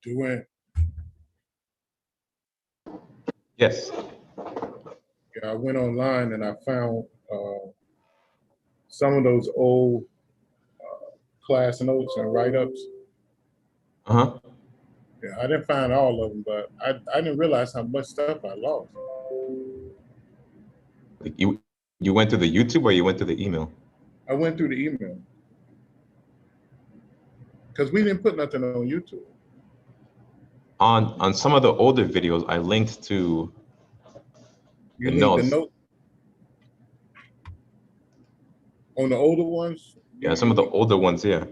Duane, Yes. yeah, I went online and I found some of those old class notes and write-ups. Uh-huh. Yeah, I didn't find all of them, but I didn't realize how much stuff I lost. Like you went to the YouTube or you went to the email? I went through the email because we didn't put nothing on YouTube. On some of the older videos, I linked to You the link the notes. note on the older ones. Yeah, some of the older ones, yeah.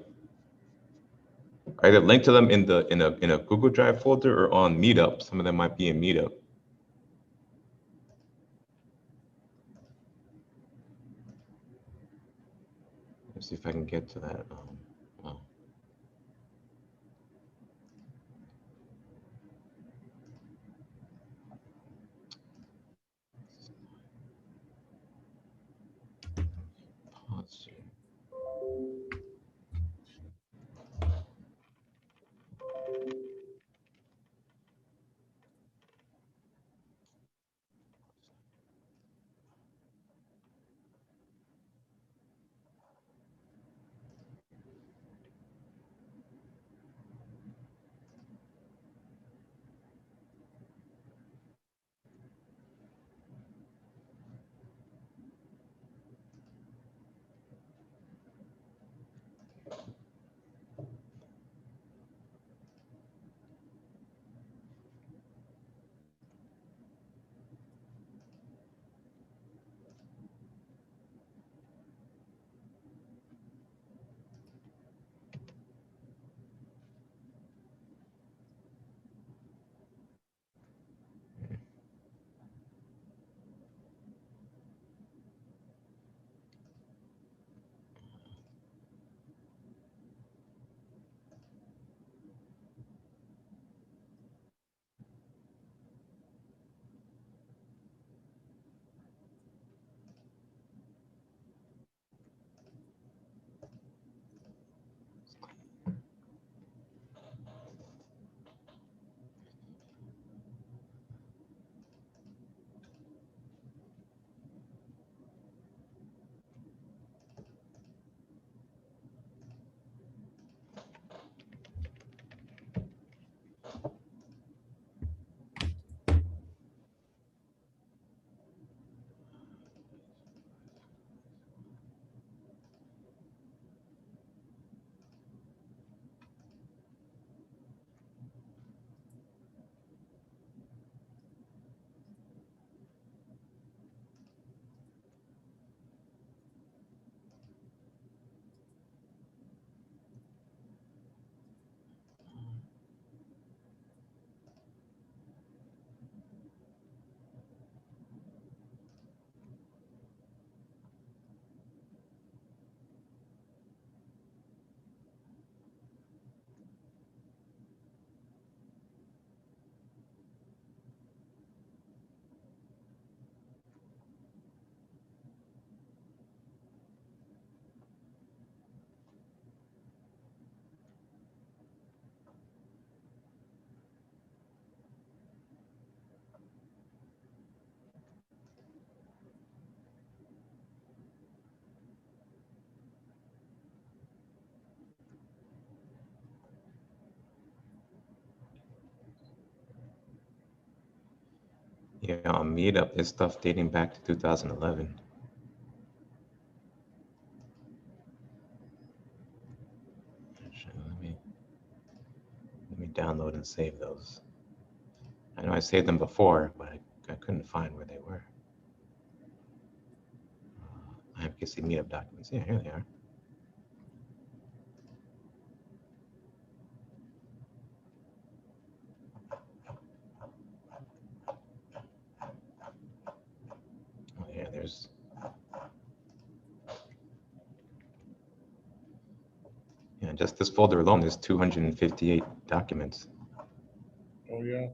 I either link to them in a Google Drive folder or on MeetUp. Some of them might be in MeetUp. Let's see if I can get to that. Well. Let's see. Yeah, on MeetUp, there's stuff dating back to 2011. Actually, let me download and save those. I know I saved them before, but I couldn't find where they were. IMPC MeetUp documents. Yeah, here they are. Oh, yeah, there's. Yeah, just this folder alone, there's 258 documents. Oh yeah.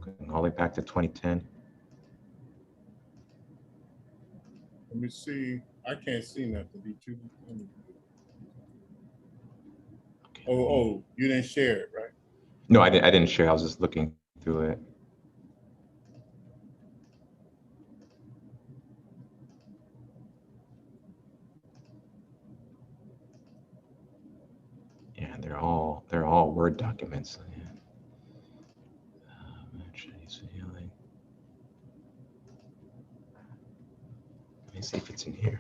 Going all the way back to 2010. Let me see. I can't see nothing. Did you? Okay. Oh, you didn't share it, right? No, I didn't share. I was just looking through it. Yeah, they're all Word documents. Yeah. Healing. Let me see if it's in here.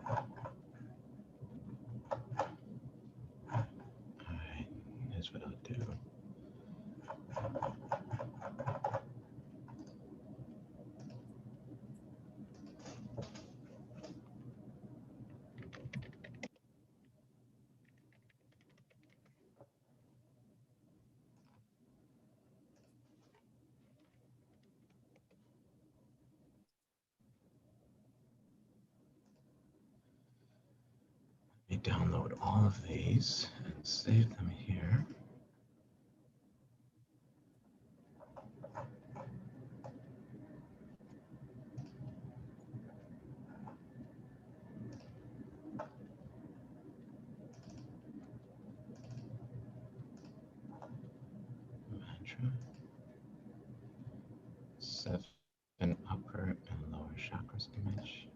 All right, here's what I'll do. Let me download all of these and save them here. Mantra. 7 upper and lower chakras image.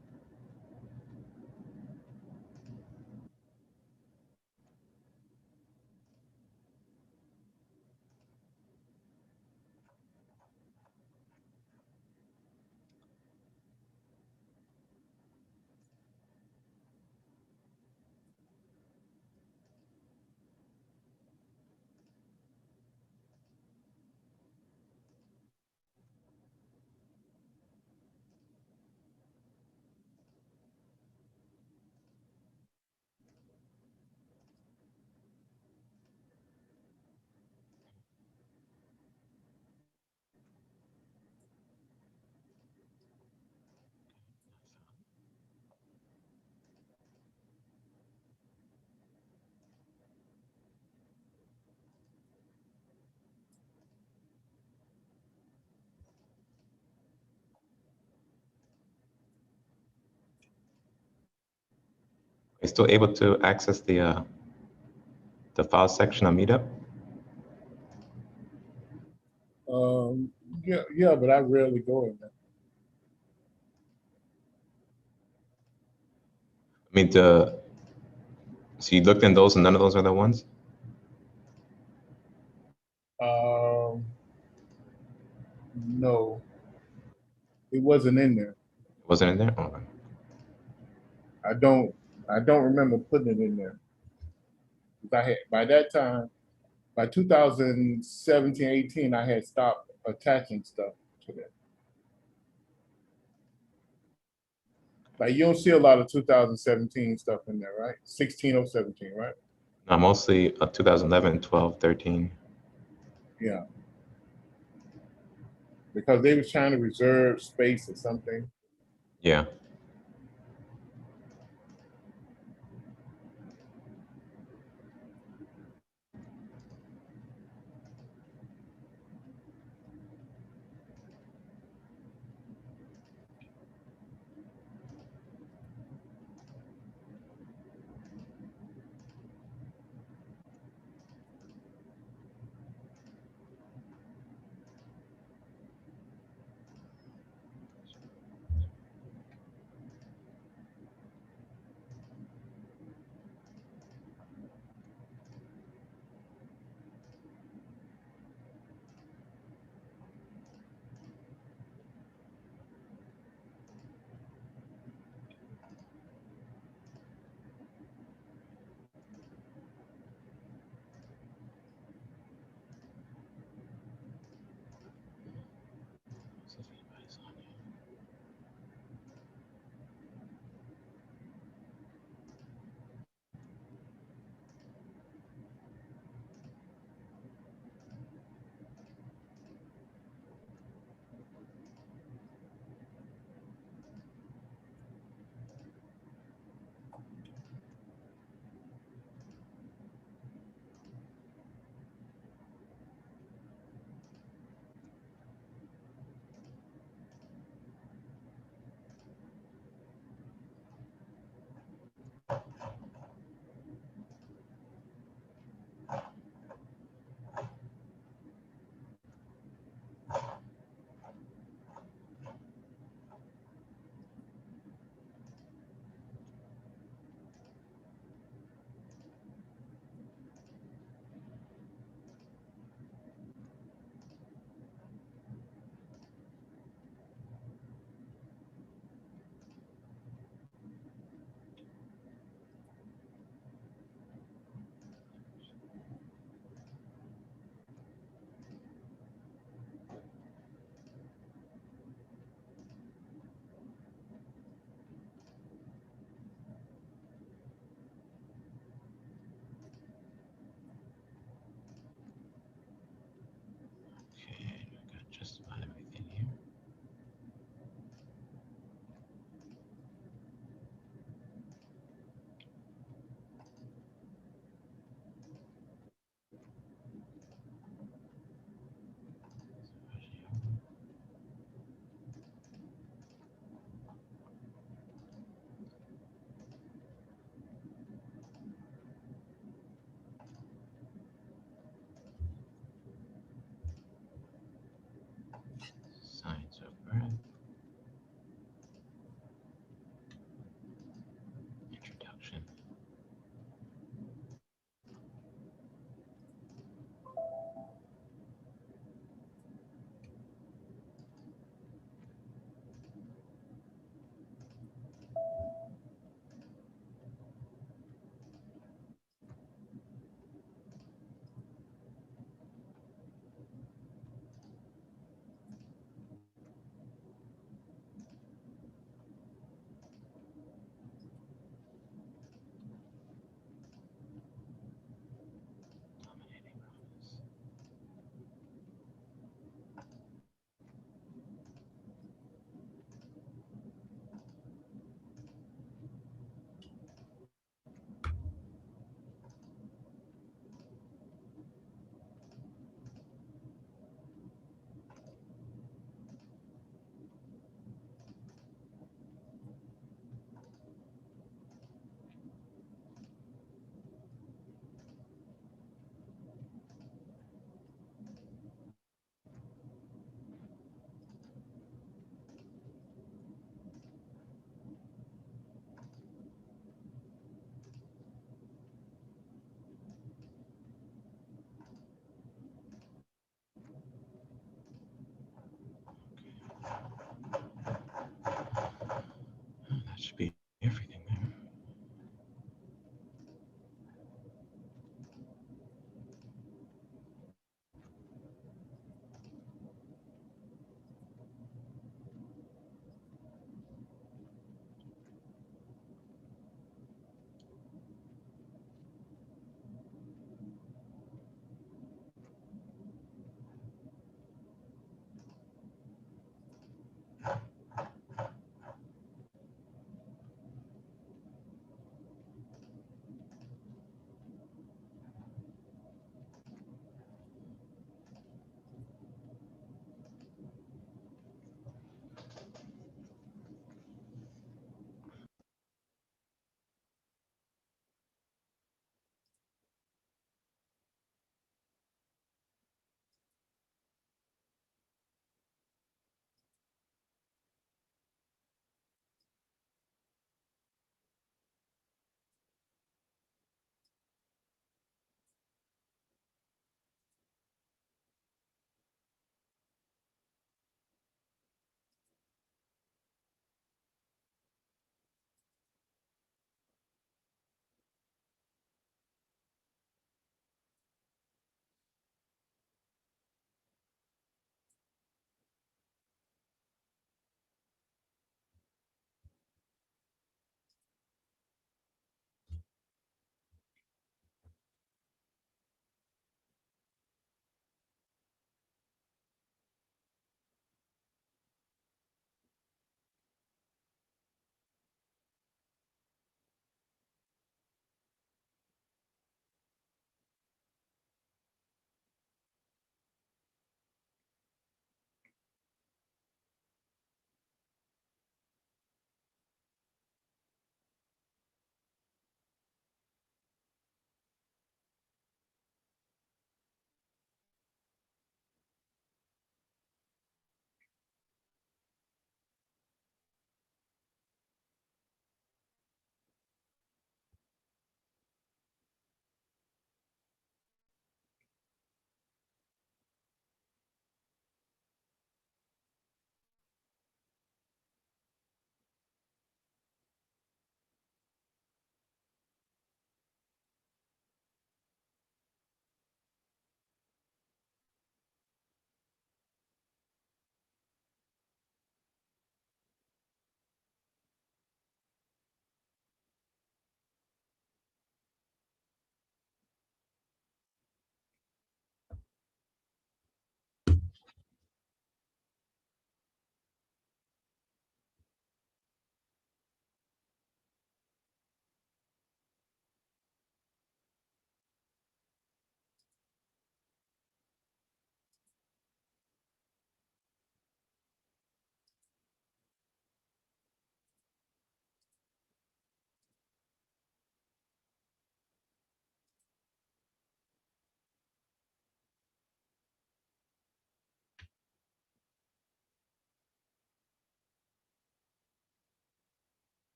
Are you still able to access the file section on MeetUp? Yeah, but I rarely go in there. I mean, so you looked in those and none of those are the ones? No, it wasn't in there. It wasn't in there? Oh, okay. I don't remember putting it in there. I had by that time, by 2017, 18, I had stopped attaching stuff to that. Like you don't see a lot of 2017 stuff in there, right? 16 or 17, right? No, mostly 2011, 12, 13. Yeah. Because they was trying to reserve space or something. Yeah.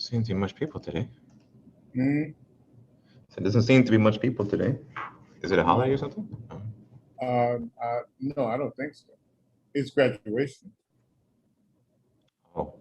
seem to be much people today. Hmm? So it doesn't seem to be much people today. Is it a holiday or something? No, I don't think so. It's graduation. Oh.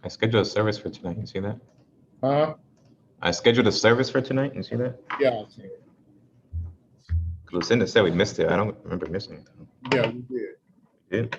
I scheduled a service for tonight. You see that? I scheduled a service for tonight. You see that? Yeah, I see it. Lucinda said we missed it. I don't remember missing it. Yeah, we did. We did?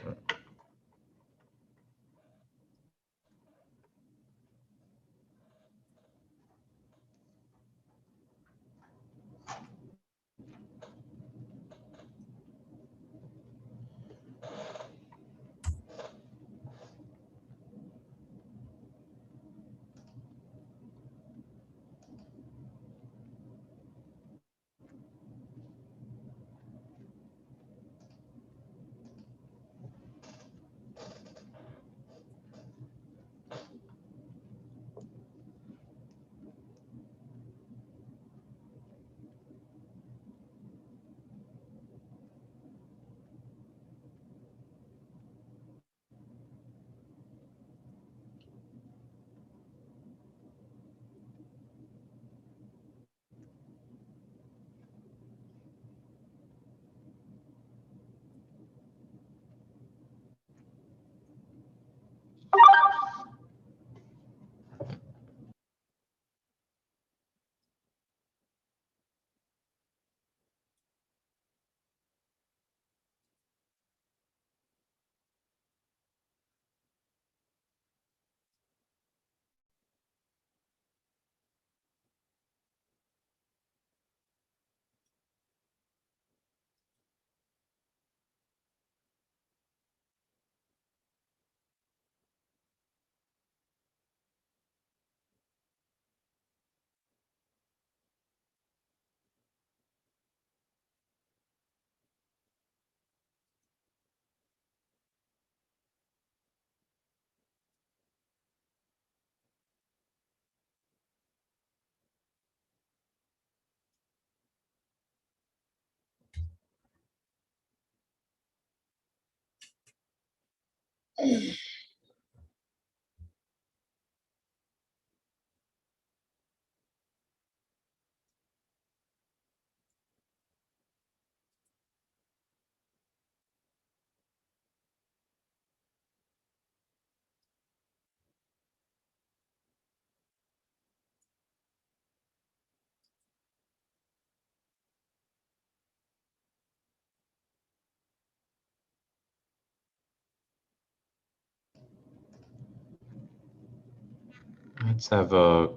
Let's have a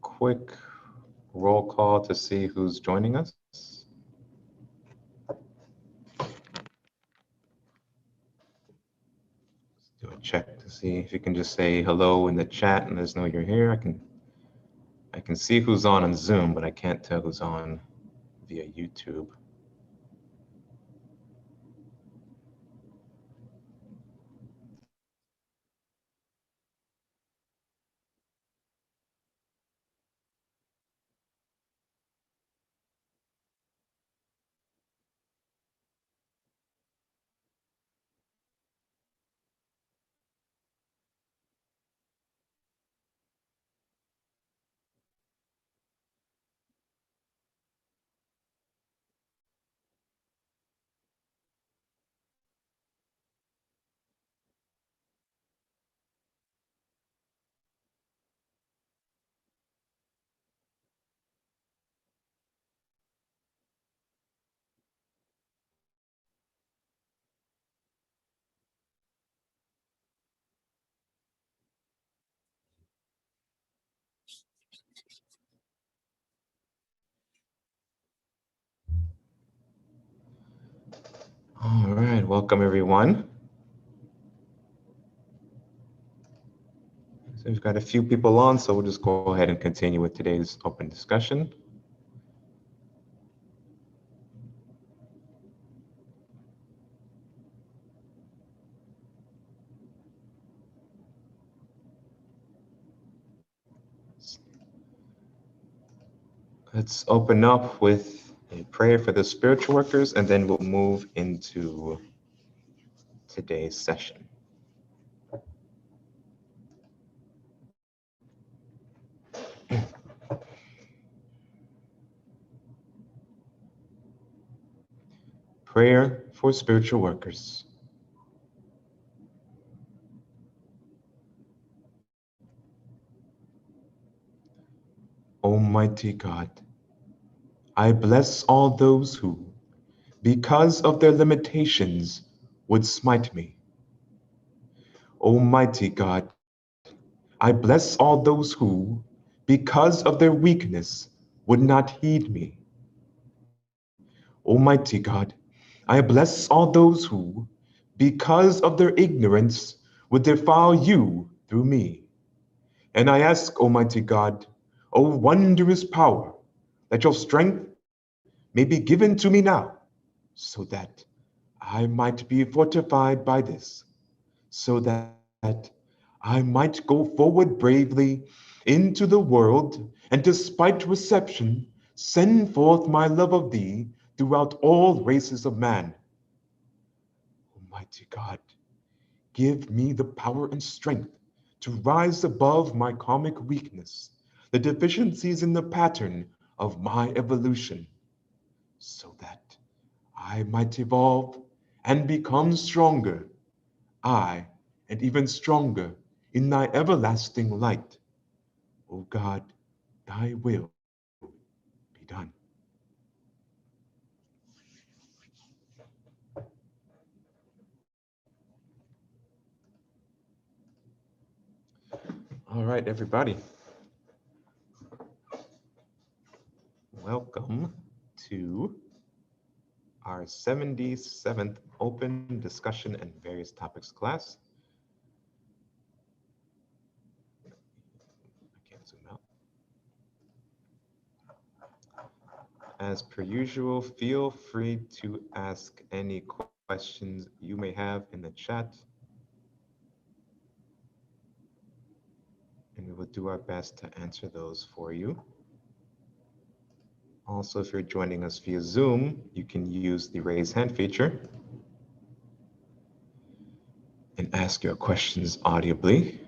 quick roll call to see who's joining us. Let's do a check to see if you can just say hello in the chat and let us know you're here. I can see who's on Zoom, but I can't tell who's on via YouTube. welcome everyone. So we've got a few people on, so we'll just go ahead and continue with today's open discussion. Let's open up with a prayer for the spiritual workers, and then we'll move into today's session. Prayer for spiritual workers. Almighty God, I bless all those who, because of their limitations, would smite me. Almighty God, I bless all those who, because of their weakness, would not heed me. Almighty God, I bless all those who, because of their ignorance, would defile you through me. And I ask, Almighty God, O wondrous power, that your strength may be given to me now, so that I might be fortified by this, so that I might go forward bravely into the world, and despite reception, send forth my love of thee throughout all races of man. Almighty God, give me the power and strength to rise above my karmic weakness, the deficiencies in the pattern of my evolution, so that I might evolve and become stronger, I, and even stronger in thy everlasting light. O God, thy will be done. All right, everybody. Welcome to our 77th open discussion and various topics class. I can't zoom out. As per usual, feel free to ask any questions you may have in the chat, and we will do our best to answer those for you. Also, if you're joining us via Zoom, you can use the raise hand feature and ask your questions audibly.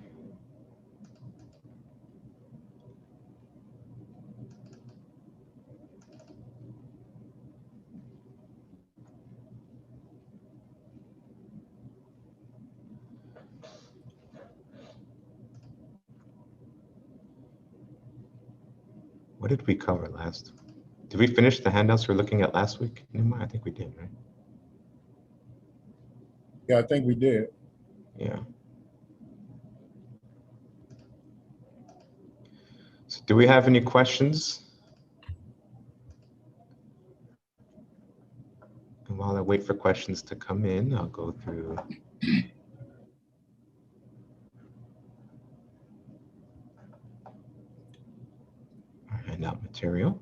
What did we cover last? Did we finish the handouts we were looking at last week? I think we did, right? Yeah, I think we did. Yeah. So do we have any questions? And while I wait for questions to come in, I'll go through our handout material.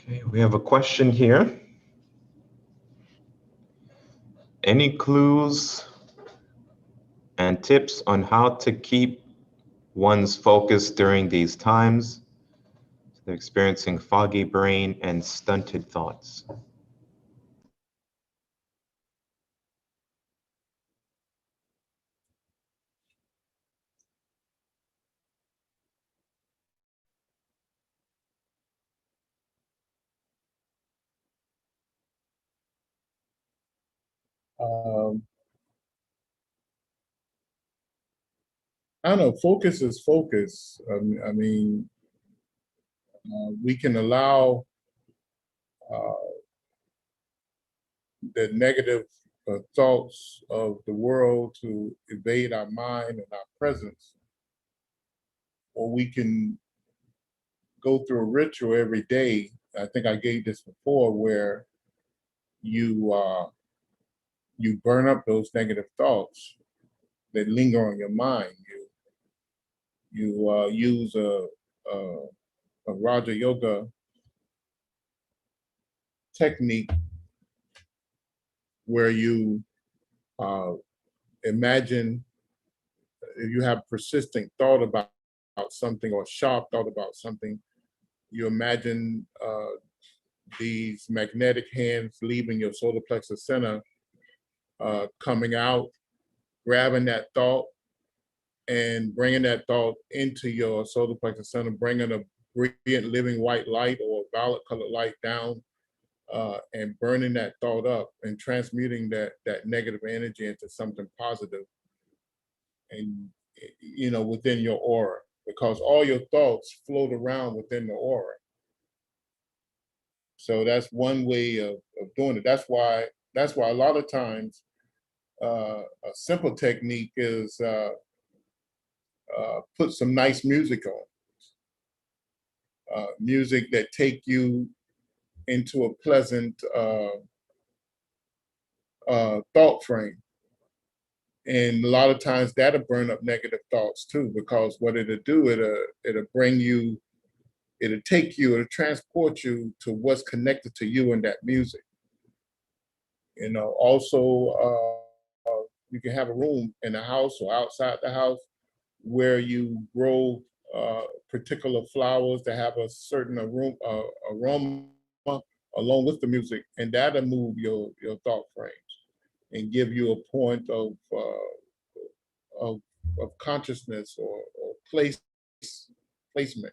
Okay, we have a question here. Any clues and tips on how to keep one's focus during these times? They're experiencing foggy brain and stunted thoughts. Um, I don't know. Focus is focus. I mean, we can allow uh, the negative thoughts of the world to invade our mind and our presence, or we can go through a ritual every day. I think I gave this before, where you you burn up those negative thoughts that linger on your mind. You use a a Raja Yoga technique where you uh, imagine if you have persistent thought about something or sharp thought about something, you imagine these magnetic hands leaving your solar plexus center, coming out, grabbing that thought and bringing that thought into your solar plexus center, bringing a brilliant living white light or violet colored light down, and burning that thought up and transmuting that negative energy into something positive, and within your aura, because all your thoughts float around within the aura. So that's one way of doing it. That's why a lot of times a simple technique is put some nice music on, music that take you into a pleasant thought frame. And a lot of times that'll burn up negative thoughts too, because what it'll do, it'll bring you, it'll take you, it'll transport you to what's connected to you in that music. Also, you can have a room in the house or outside the house where you grow particular flowers that have a certain aroma along with the music, and that'll move your thought frames and give you a point of, of consciousness or placement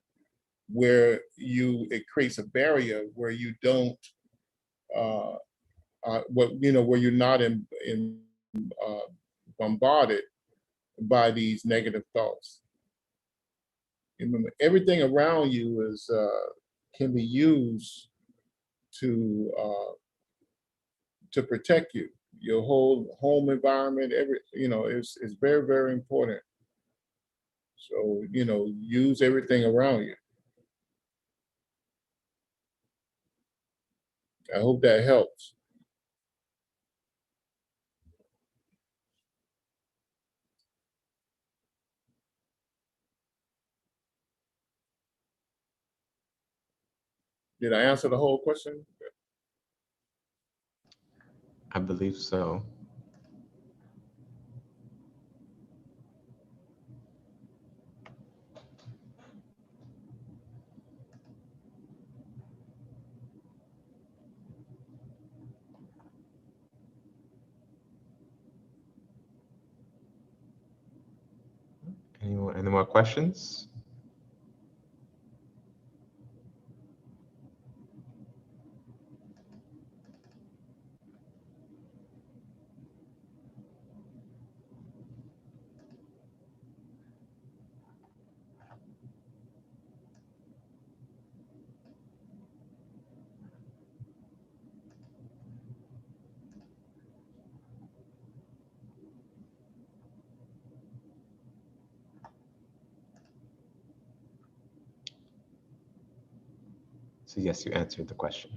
where it creates a barrier where you don't uh, where you're not uh, bombarded by these negative thoughts. Remember, everything around you is can be used to protect you. Your whole home environment, is very, very important. So use everything around you. I hope that helps. Did I answer the whole question? I believe so. Any more questions? So yes, you answered the question.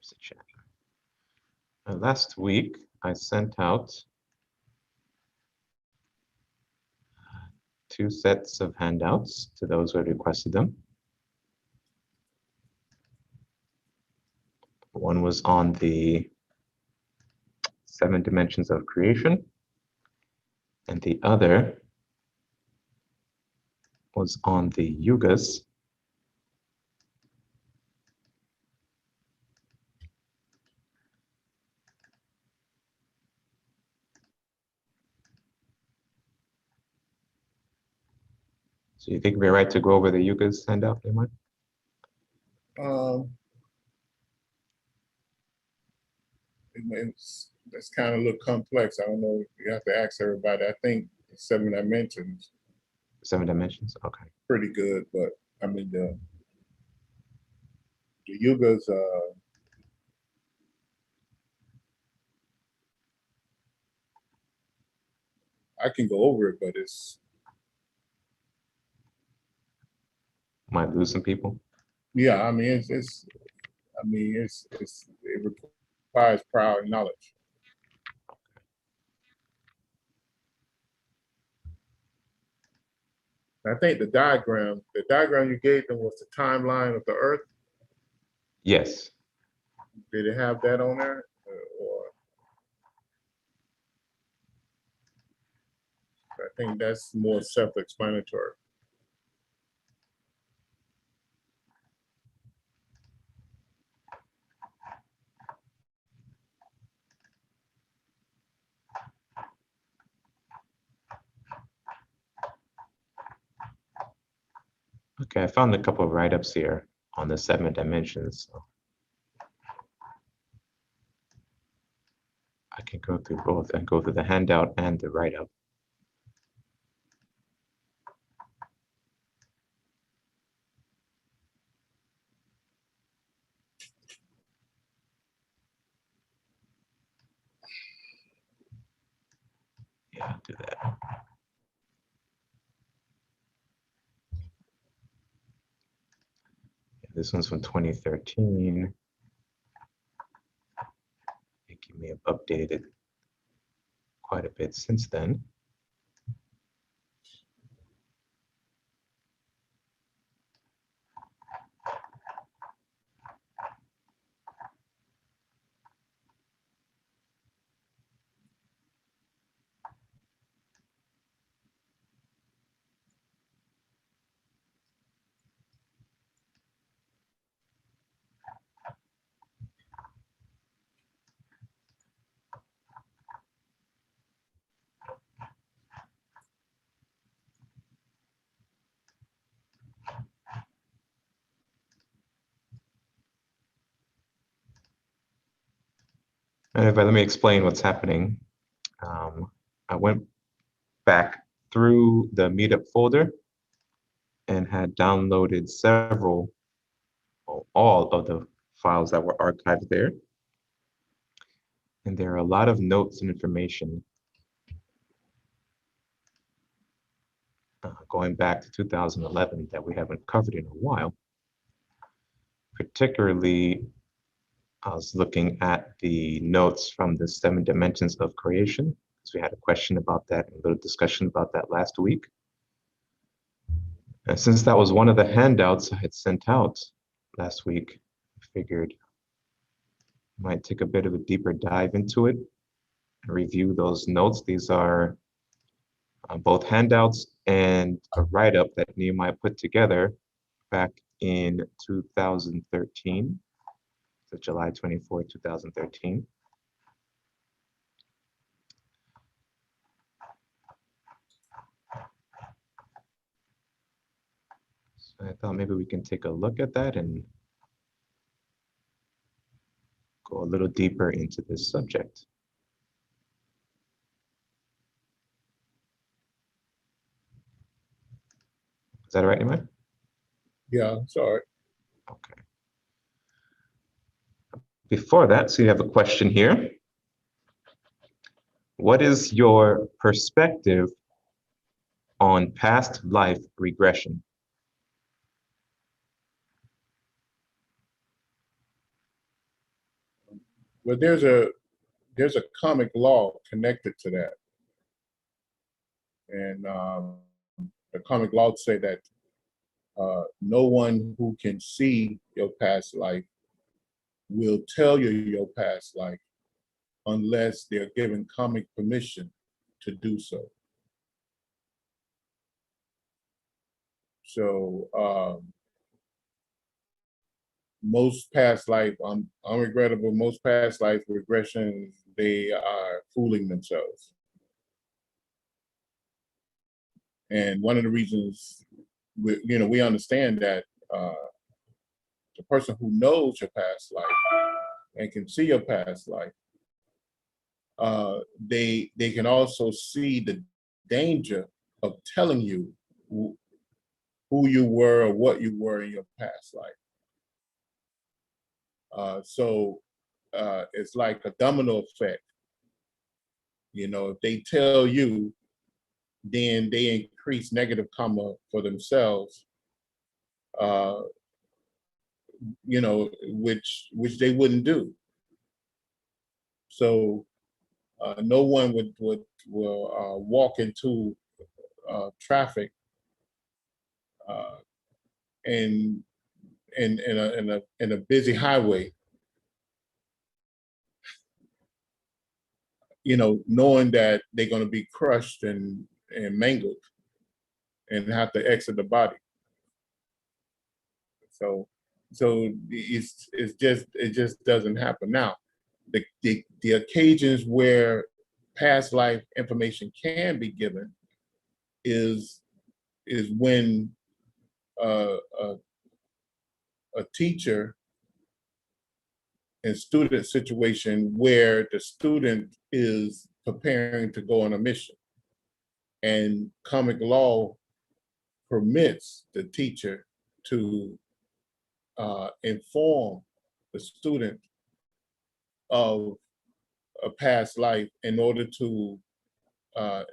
There's the chat. Last week, I sent out 2 sets of handouts to those who had requested them. One was on the 7 dimensions of creation, and the other was on the yugas. So you think we're right to go over the yugas handout, Damon? It's kind of a little complex. I don't know. You have to ask everybody. I think 7 dimensions 7 dimensions, okay. pretty good, but I mean the yugas. I can go over it, but it's Might lose some people. yeah. I mean it requires prior knowledge. I think the diagram you gave them was the timeline of the Earth. Yes. Did it have that on there? Or I think that's more self-explanatory. Okay, I found a couple of write-ups here on the 7 dimensions. So I can go through both and go through the handout and the write-up. Yeah, I'll do that. Yeah, this one's from 2013. I think you may have updated it quite a bit since then. And let me explain what's happening. I went back through the MeetUp folder and had downloaded several, well, all of the files that were archived there. And there are a lot of notes and information going back to 2011 that we haven't covered in a while. Particularly, I was looking at the notes from the 7 dimensions of creation, because we had a question about that and a little discussion about that last week. And since that was one of the handouts I had sent out last week, I figured I might take a bit of a deeper dive into it and review those notes. These are both handouts and a write-up that Nehemiah put together back in 2013, so July 24, 2013. So I thought maybe we can take a look at that and go a little deeper into this subject. Is that all right, Nehemiah? Yeah, sorry. Okay. Before that, so you have a question here. What is your perspective on past life regression? But there's a karmic law connected to that, and the karmic law say that no one who can see your past life will tell you your past life unless they're given karmic permission to do so. So most past life, unregrettable, most past life regressions, they are fooling themselves. And one of the reasons, we understand that the person who knows your past life and can see your past life, they can also see the danger of telling you who you were or what you were in your past life. So it's like a domino effect. If they tell you, then they increase negative karma for themselves, which they wouldn't do. So no one will walk into traffic in a busy highway, knowing that they're going to be crushed and mangled and have to exit the body. So it just doesn't happen. Now, the occasions where past life information can be given is when a teacher and student situation where the student is preparing to go on a mission, and karmic law permits the teacher to inform the student of a past life in order to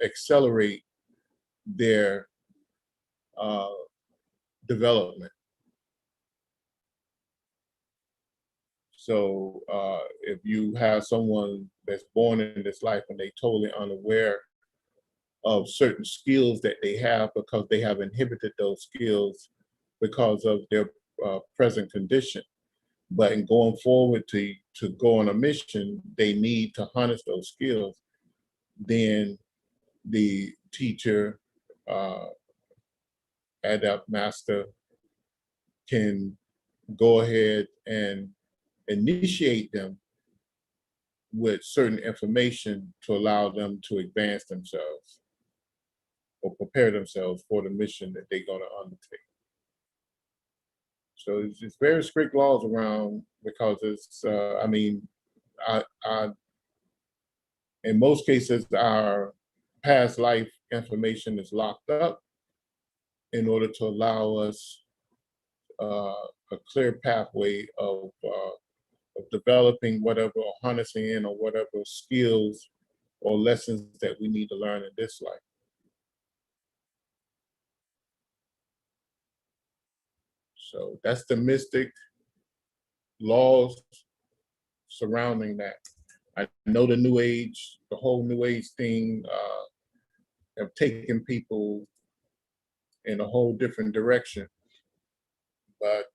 accelerate their development. So if you have someone that's born in this life and they totally unaware of certain skills that they have because they have inhibited those skills because of their present condition, but in going forward to go on a mission, they need to harness those skills, then the teacher, adept master, can go ahead and initiate them with certain information to allow them to advance themselves or prepare themselves for the mission that they're going to undertake. So it's very strict laws around, because it's, in most cases, our past life information is locked up in order to allow us a clear pathway of developing whatever, or harnessing in, or whatever skills or lessons that we need to learn in this life. So that's the mystic laws surrounding that. I know the New Age, the whole New Age thing, have taken people in a whole different direction, but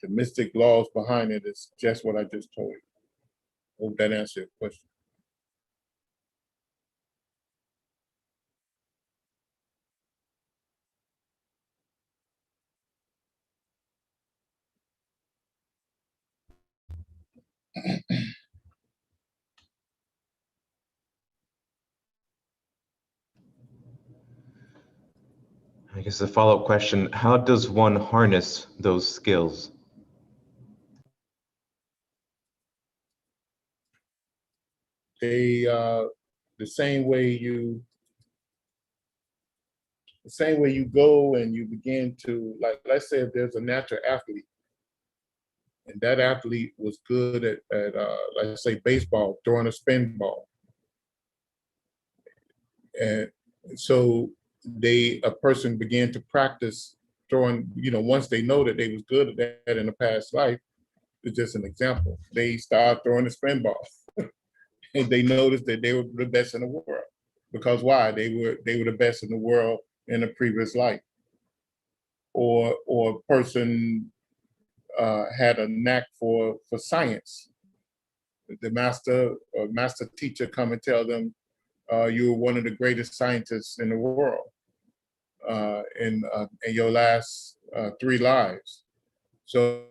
the mystic laws behind it is just what I just told you. Hope that answered your question. I guess a follow-up question, how does one harness those skills? They the same way you go and you begin to, like, let's say if there's a natural athlete and that athlete was good at let's say baseball, throwing a spin ball, and so a person began to practice throwing, once they know that they was good at that in a past life, is just an example. They started throwing the spin ball, and they noticed that they were the best in the world. Because why? They were the best in the world in a previous life. Or a person had a knack for science. The master teacher come and tell them, you were one of the greatest scientists in the world in your last 3 lives. So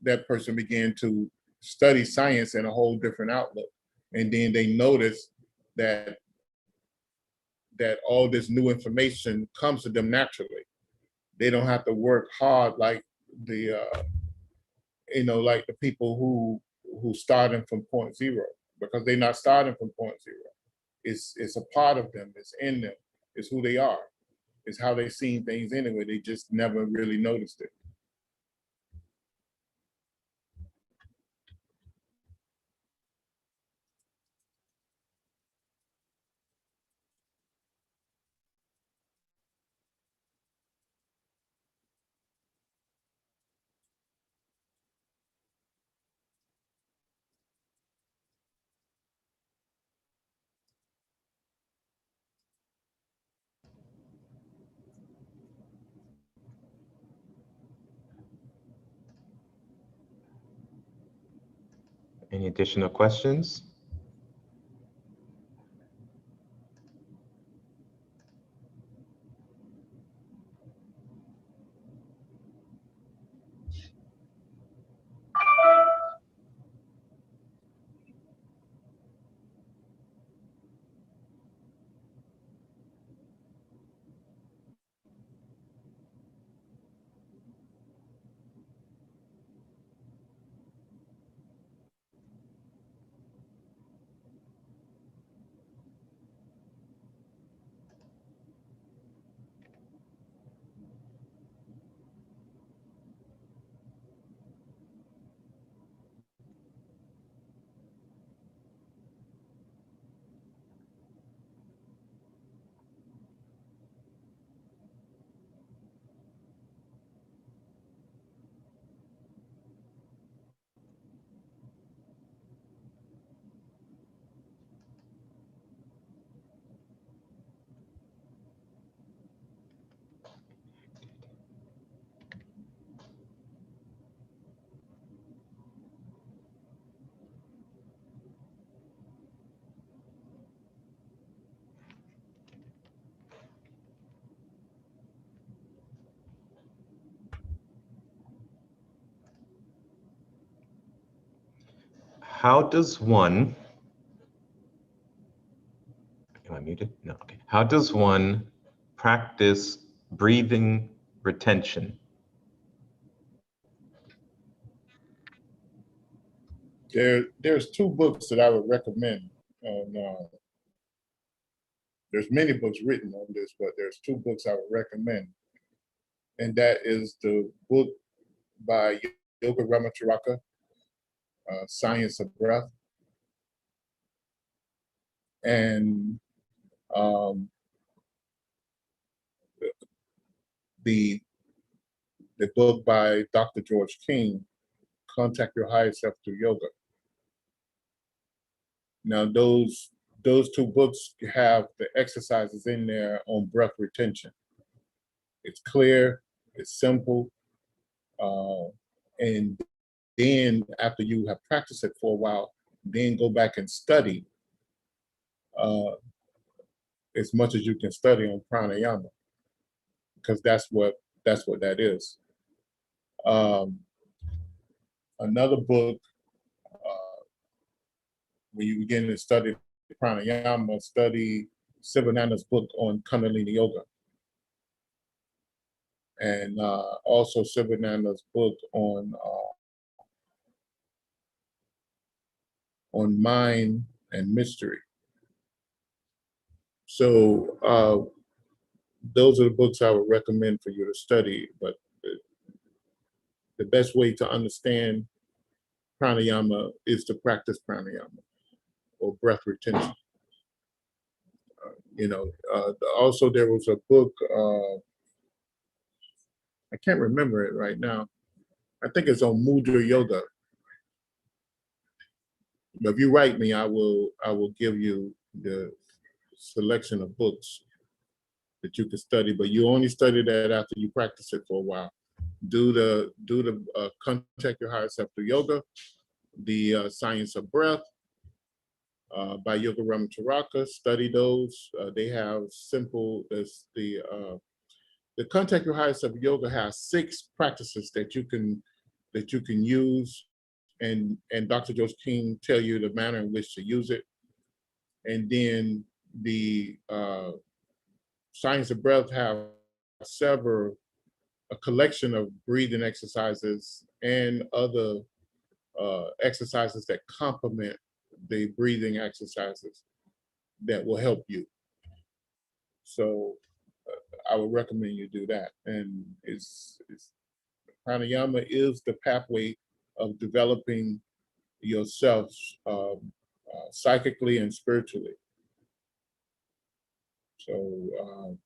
that person began to study science in a whole different outlook. And then they notice that all this new information comes to them naturally. They don't have to work hard like the like the people who starting from point zero, because they're not starting from point zero. It's a part of them. It's in them. It's who they are. It's how they seen things anyway. They just never really noticed it. Any additional questions? How does one, am I muted? No, okay. How does one practice breathing retention? There's 2 books that I would recommend. And there's many books written on this, but there's 2 books I would recommend. And that is the book by Yoga Ramacharaka, Science of Breath, and the book by Dr. George King, Contact Your Higher Self Through Yoga. Now, those 2 books have the exercises in there on breath retention. It's clear, it's simple, and then after you have practiced it for a while, then go back and study as much as you can study on pranayama, because that's what that is. Another book, when you begin to study pranayama, study Sivananda's book on Kundalini Yoga, and also Sivananda's book on mind and mystery. So those are the books I would recommend for you to study. But the best way to understand pranayama is to practice pranayama or breath retention. Also there was a book, I can't remember it right now. I think it's on Mudra Yoga, But if you write me, I will give you the selection of books that you can study. But you only study that after you practice it for a while. Do the contact your higher self through yoga, the science of breath by Yoga Ramacharaka. Study those. They have simple. The contact your higher self yoga has 6 practices that you can use, and Dr. Joseph King tell you the manner in which to use it. And then the science of breath have several a collection of breathing exercises and other exercises that complement the breathing exercises that will help you. So I would recommend you do that. And it's pranayama is the pathway of developing yourself psychically and spiritually. So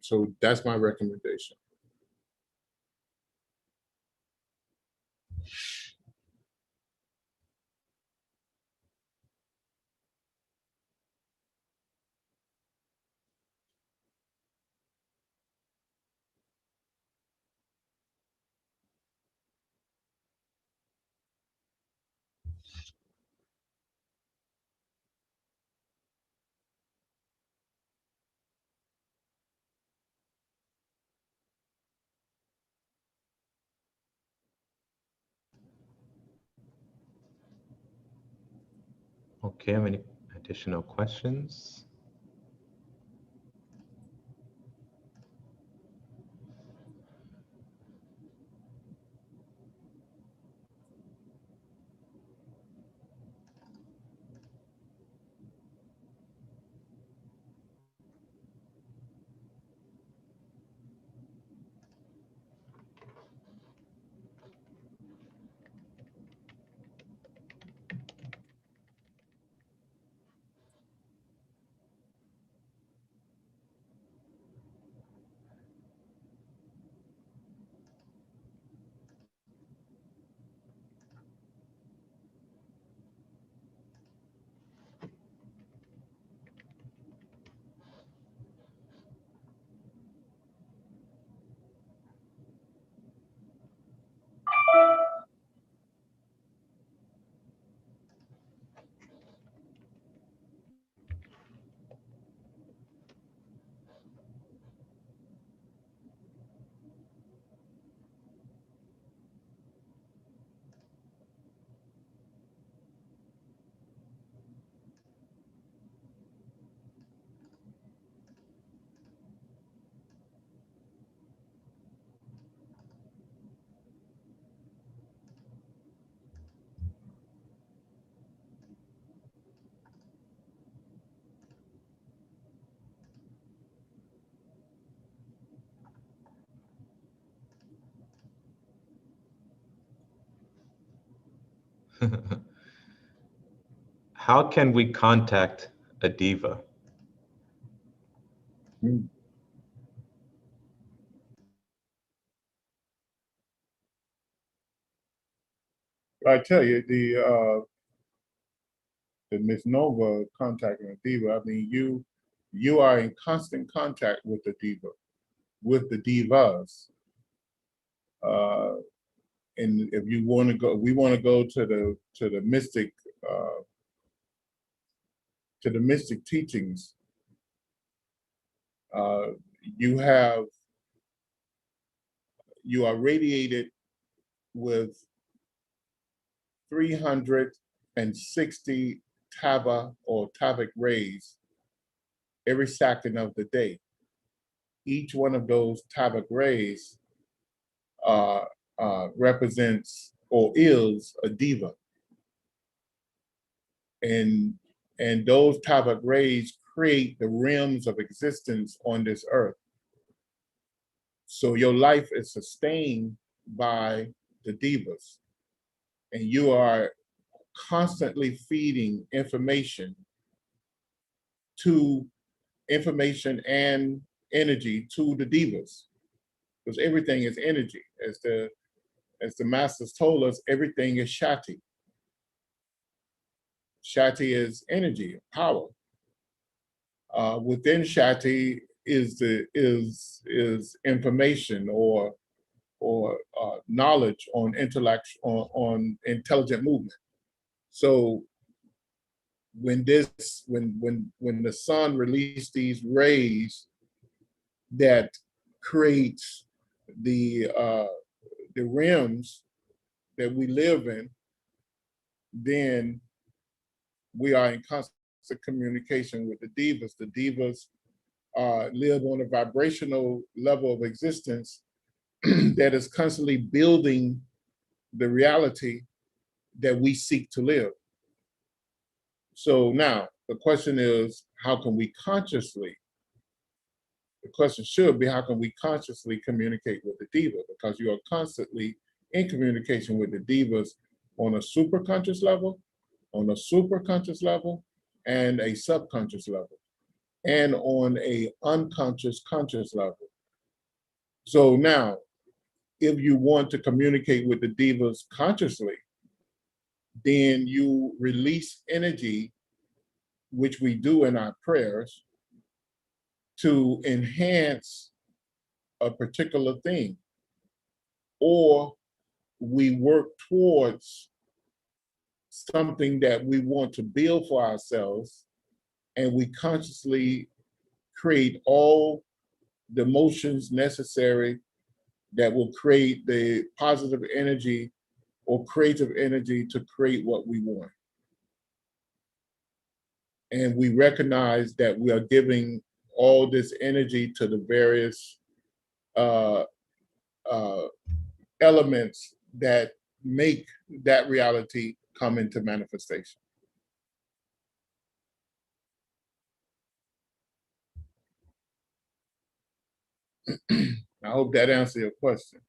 so that's my recommendation. Okay, have any additional questions? How can we contact a diva? Mm. I tell you, the Miss Nova contacting a diva. I mean, you are in constant contact with the diva, with the divas. Uh, and if you want to go, we want to go uh, to the mystic teachings. Uh, you have you are radiated with 360 tava or tavic rays every second of the day. Each one of those tavic rays uh, represents or is a diva, and those tavic rays create the realms of existence on this earth. So your life is sustained by the divas, and you are constantly feeding to information and energy to the divas, because everything is energy. As the as the masters told us, everything is Shakti. Shakti is energy, power. Within Shakti is information or knowledge on intellect on intelligent movement. So when the sun released these rays that creates the realms that we live in, then we are in constant communication with the devas. The devas live on a vibrational level of existence that is constantly building the reality that we seek to live. So now the question is, how can we consciously, the question should be, how can we consciously communicate with the diva? Because you are constantly in communication with the divas on a superconscious level, on a superconscious level, and a subconscious level, and on a unconscious conscious level. So now, if you want to communicate with the divas consciously, then you release energy, which we do in our prayers, to enhance a particular thing, or we work towards something that we want to build for ourselves, and we consciously create all the motions necessary that will create the positive energy or creative energy to create what we want. And we recognize that we are giving all this energy to the various uh, uh, elements that make that reality come into manifestation. I hope that answers your question.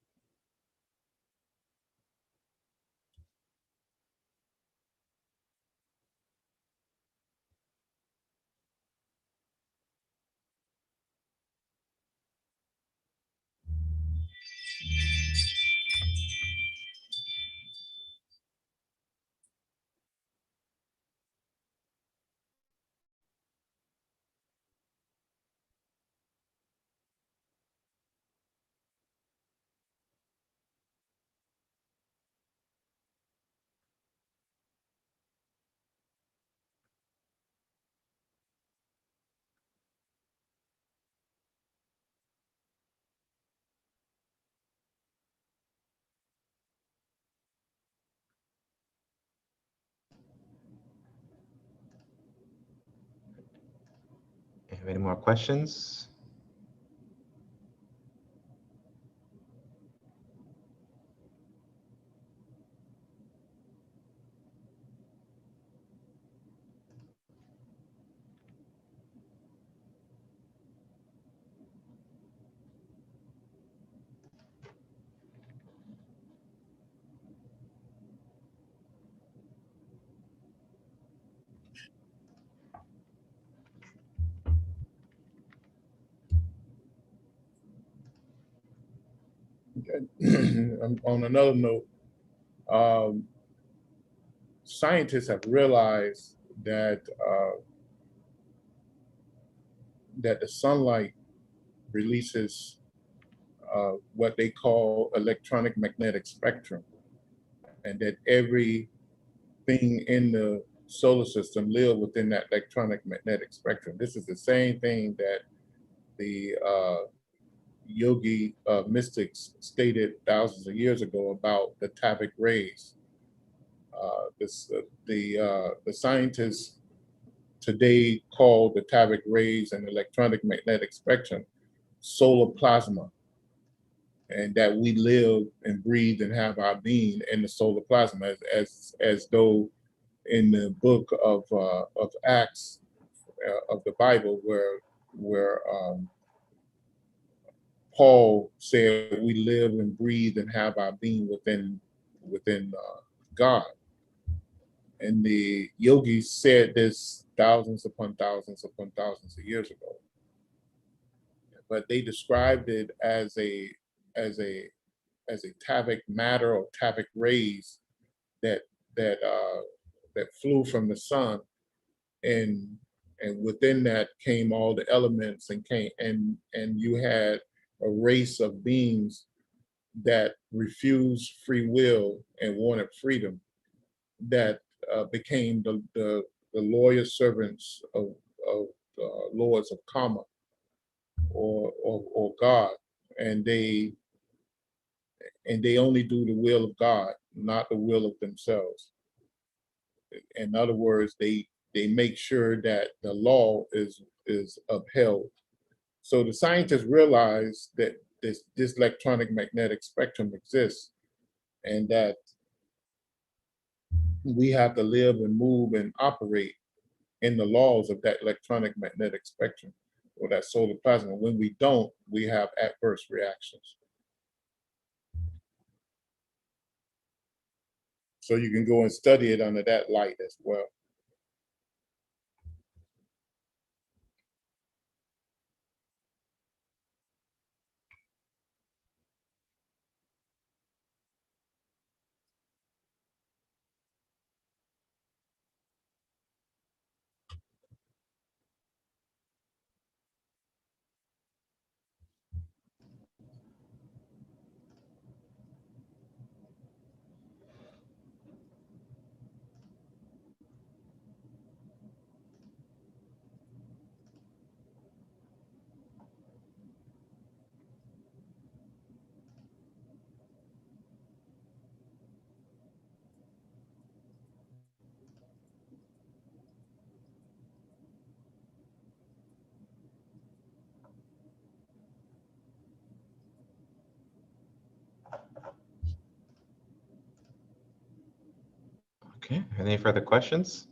Have any more questions? On another note, um, scientists have realized that the sunlight releases what they call electronic magnetic spectrum, and that everything in the solar system live within that electronic magnetic spectrum. This is the same thing that the yogi mystics stated thousands of years ago about the tabic rays. The scientists today call the tabic rays and electronic magnetic spectrum solar plasma, and that we live and breathe and have our being in the solar plasma, as though in the book of Acts of the Bible, where Paul said we live and breathe and have our being within God. And the yogis said this thousands upon thousands upon thousands of years ago. But they described it as a as atomic matter or atomic rays that that uh, that flew from the sun, and within that came all the elements, and came and you had a race of beings that refused free will and wanted freedom, that became the loyal servants of lords of Kama, or God, and they only do the will of God, not the will of themselves. In other words, they make sure that the law is upheld. So the scientists realize that this electronic magnetic spectrum exists, and that we have to live and move and operate in the laws of that electronic magnetic spectrum, or that solar plasma. When we don't, we have adverse reactions. So you can go and study it under that light as well. Okay, any further questions?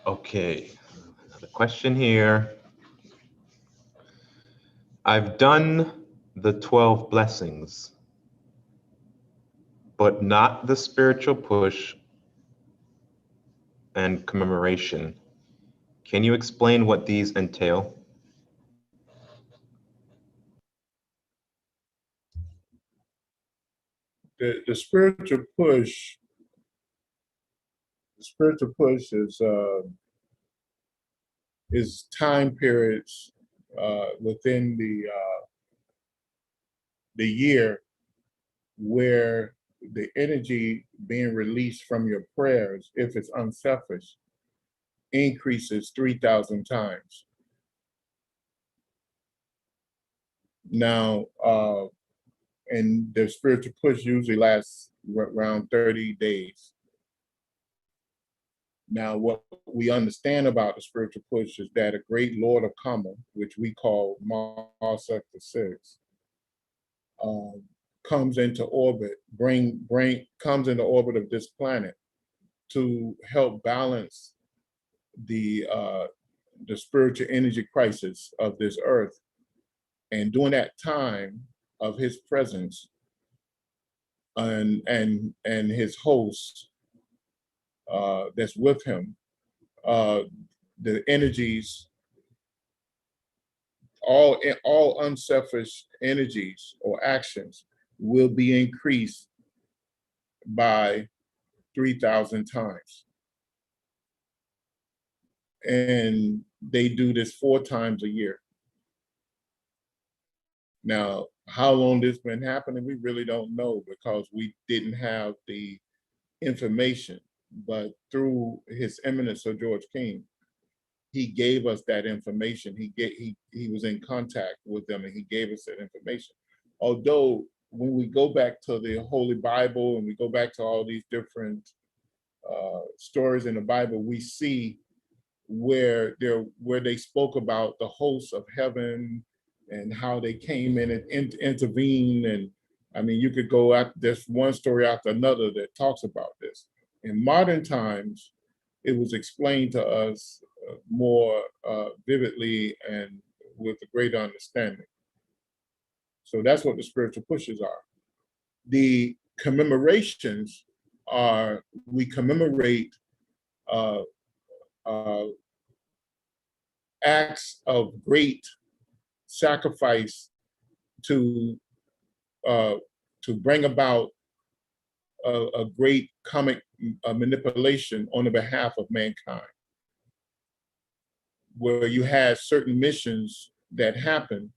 Okay, another question here. I've done the 12 blessings, but not the spiritual push and commemoration. Can you explain what these entail? The spiritual push is time periods within the year where the energy being released from your prayers, if it's unselfish, increases 3,000 times. Now, and the spiritual push usually lasts around 30 days. Now, what we understand about the spiritual push is that a great Lord of Kama, which we call Mars Sector 6, comes into orbit, comes into orbit of this planet to help balance the spiritual energy crisis of this earth. And during that time of his presence and his hosts that's with him, the energies, all unselfish energies or actions will be increased by 3,000 times. And they do this 4 times a year. Now, how long this been happening, we really don't know because we didn't have the information. But through His Eminence, Sir George King, he gave us that information. He was in contact with them and he gave us that information. Although when we go back to the Holy Bible and we go back to all these different stories in the Bible, we see where they spoke about the hosts of heaven and how they came in and intervened. And I mean, you could go at this one story after another that talks about this. In modern times, it was explained to us more vividly and with a greater understanding. So that's what the spiritual pushes are. The commemorations are, we commemorate acts of great sacrifice to bring about a great comic manipulation on the behalf of mankind, where you had certain missions that happen.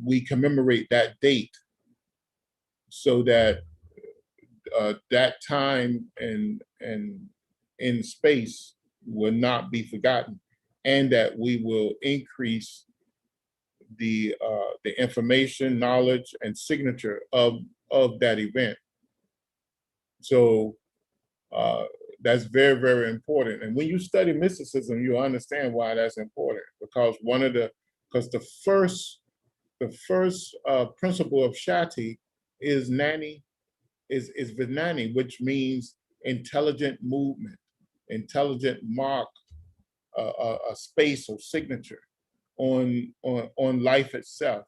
We commemorate that date so that that time and in space will not be forgotten, and that we will increase the information, knowledge, and signature of that event. So that's very, very important. And when you study mysticism, you understand why that's important, because the first principle of Shati is Vijnani, which means intelligent movement, intelligent mark, a space or signature on life itself.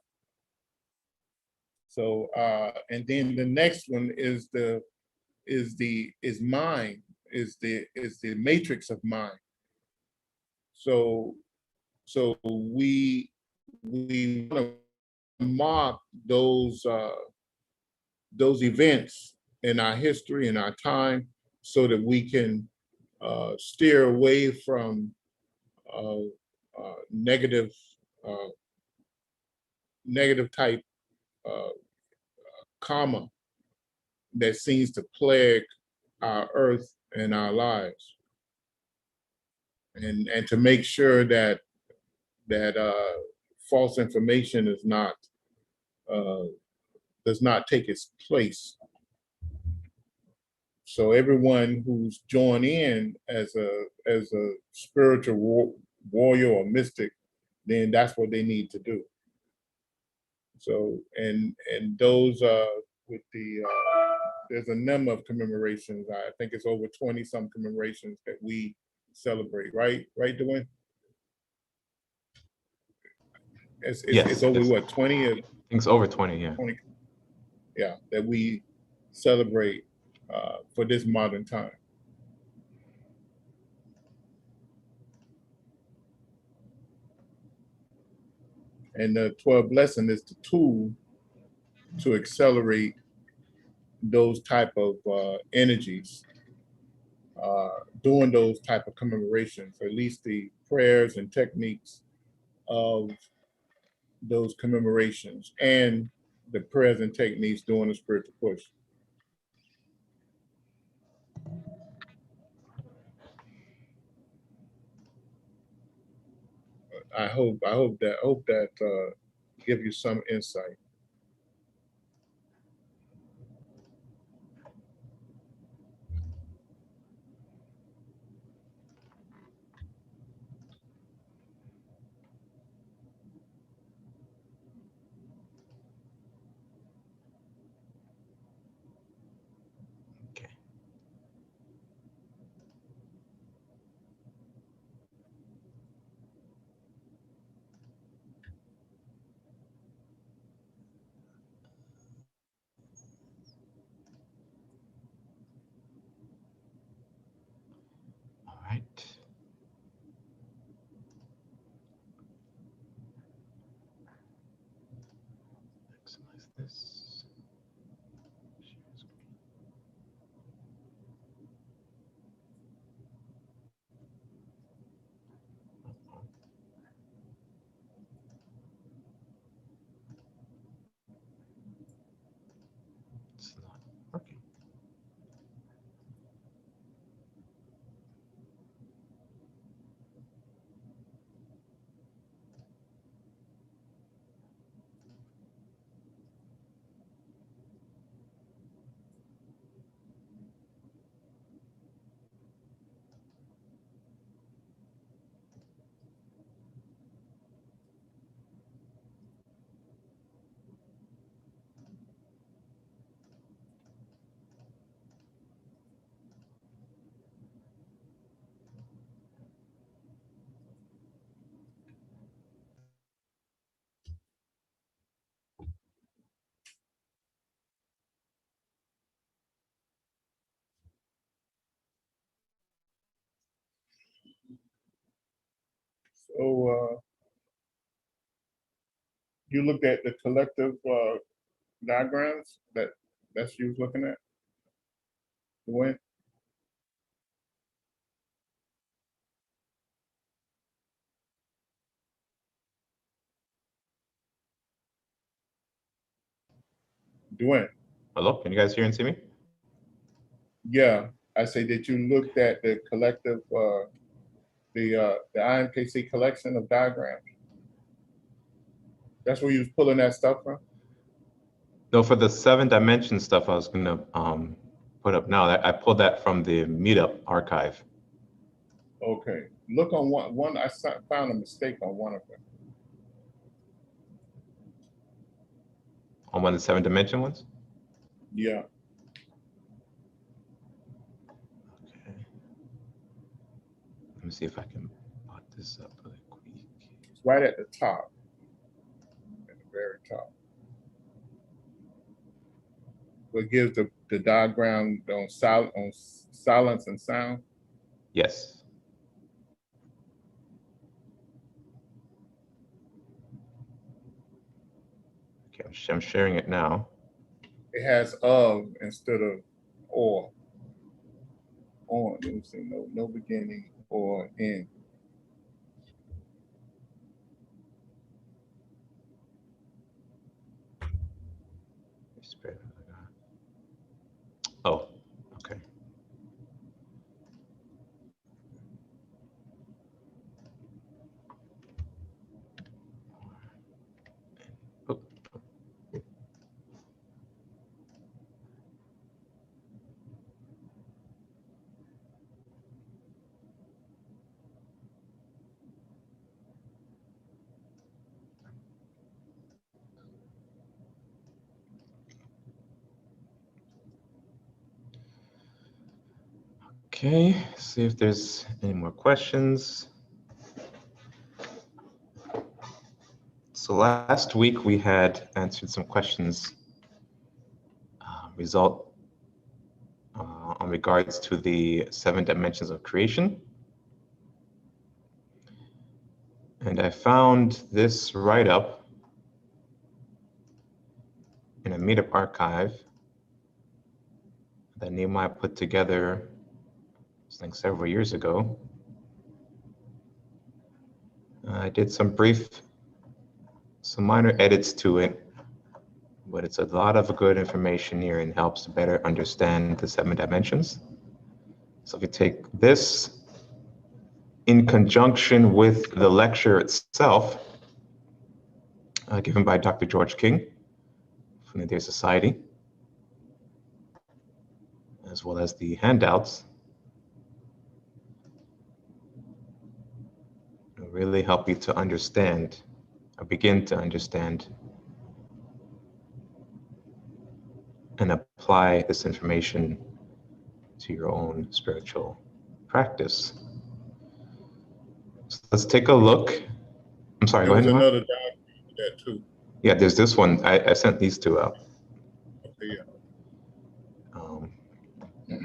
So and then the next one is mind, is the matrix of mind. So we want to mark those events in our history, in our time, so that we can steer away from negative type karma that seems to plague our earth and our lives, and to make sure that false information is not does not take its place. So everyone who's joined in as a spiritual warrior or mystic, then that's what they need to do. So and those with the there's a number of commemorations. I think it's over 20 some commemorations that we celebrate. Right, Dwayne? It's over what, 20? I think it's over 20, yeah. 20, yeah, that we celebrate for this modern time. And the 12 blessing is the tool to accelerate those type of energies during those type of commemorations, or at least the prayers and techniques of those commemorations and the prayers and techniques during the spiritual push. I hope that give you some insight. So you looked at the collective diagrams that's you was looking at? When? Dwayne. Hello, can you guys hear and see me? Yeah, I say that you looked at the collective, the IMKC collection of diagrams. That's where you was pulling that stuff from. No, for the 7 dimension stuff, I was gonna put up now. I pulled that from the MeetUp archive. Okay, look on one. I found a mistake on one of them. On one of the 7 dimension ones. Yeah, Okay. Let me see if I can put this up really quick. it's right at the top, at the very top. What gives the diagram on silence and sound? Yes. Okay, I'm sharing it now. It has of instead of or. On. Let me see. No beginning or end. Oh, okay. Oh. Okay, see if there's any more questions. So last week we had answered some questions on regards to the 7 dimensions of creation. And I found this write-up in a MeetUp archive that Nehemiah put together, I think, several years ago. I did some minor edits to it, but it's a lot of good information here and helps better understand the 7 dimensions. So if you take this in conjunction with the lecture itself, given by Dr. George King from the Day Society, as well as the handouts, it'll really help you to understand, or begin to understand, and apply this information to your own spiritual practice. So let's take a look. I'm sorry, There go was ahead. another diagram of that too. Yeah, there's this one. I sent these two out. Okay, yeah.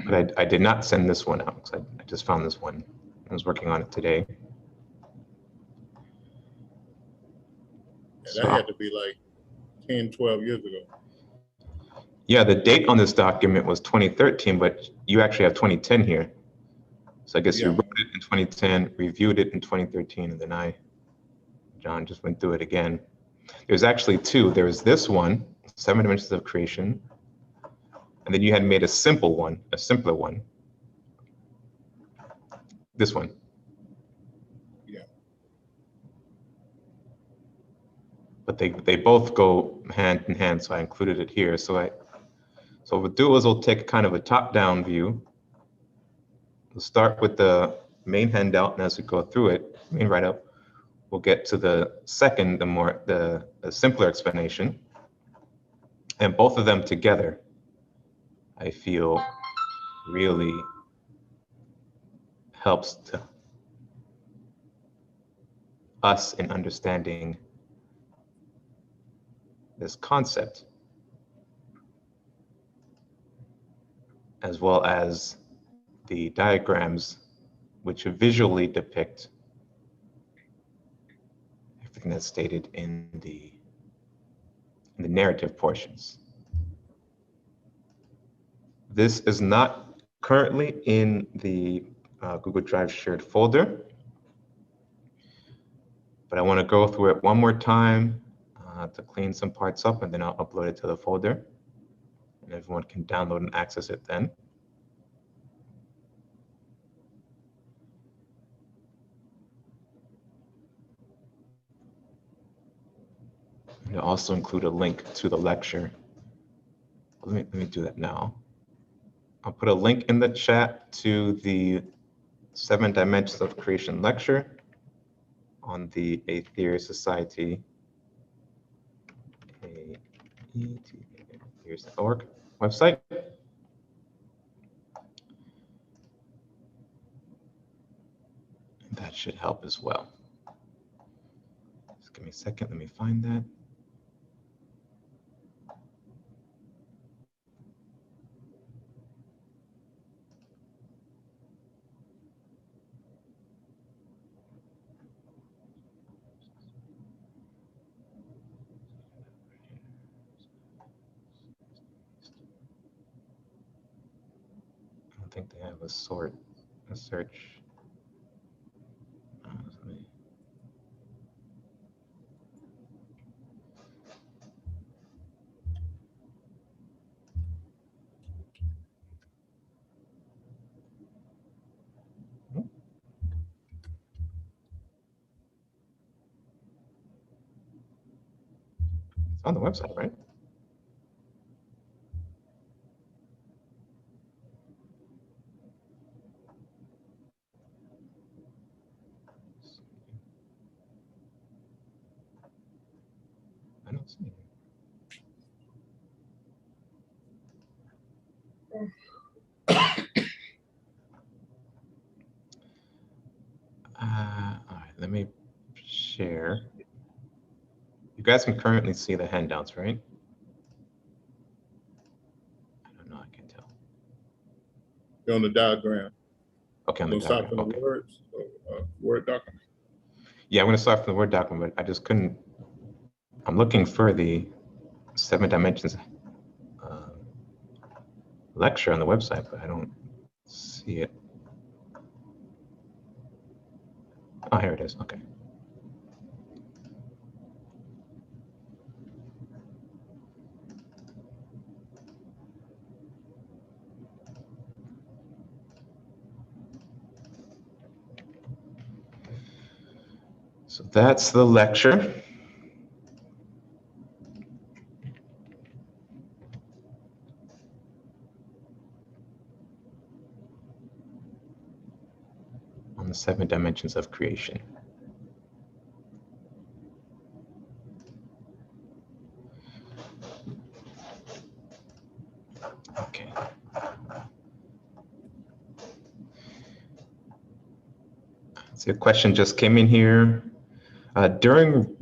But I did not send this one out because I just found this one. I was working on it today. Yeah, that had to be like 10, 12 years ago. Yeah, the date on this document was 2013, but you actually have 2010 here. So I guess you wrote it in 2010, reviewed it in 2013, and then John just went through it again. There's actually two. There's this one, 7 dimensions of creation, and then you had made a simpler one. This one. Yeah. But they both go hand in hand, so I included it here. So what we'll do is we'll take kind of a top-down view. We'll start with the main handout, and as we go through it, main write-up, we'll get to the second, the simpler explanation. And both of them together, I feel, really helps to us in understanding this concept, as well as the diagrams which visually depict everything that's stated in the narrative portions. This is not currently in the Google Drive shared folder, but I want to go through it one more time to clean some parts up, and then I'll upload it to the folder, and everyone can download and access it then. And I'll also include a link to the lecture. Let me do that now. I'll put a link in the chat to the 7 Dimensions of Creation lecture on the Atheist Society, atheist.org website. That should help as well. Just give me a second, let me find that. I don't think they have a search. It's on the website, right? I don't see it. All right, let me share. You guys can currently see the handouts, right? I don't know, I can tell. You're on the diagram. Okay, on the You'll start diagram, from the okay. words, Word document. Yeah, I'm gonna start from the Word document, but I just couldn't, I'm looking for the 7 Dimensions lecture on the website, but I don't see it. Oh, here it is, okay. So that's the lecture. On the 7 Dimensions of Creation. Okay. So a question just came in here. During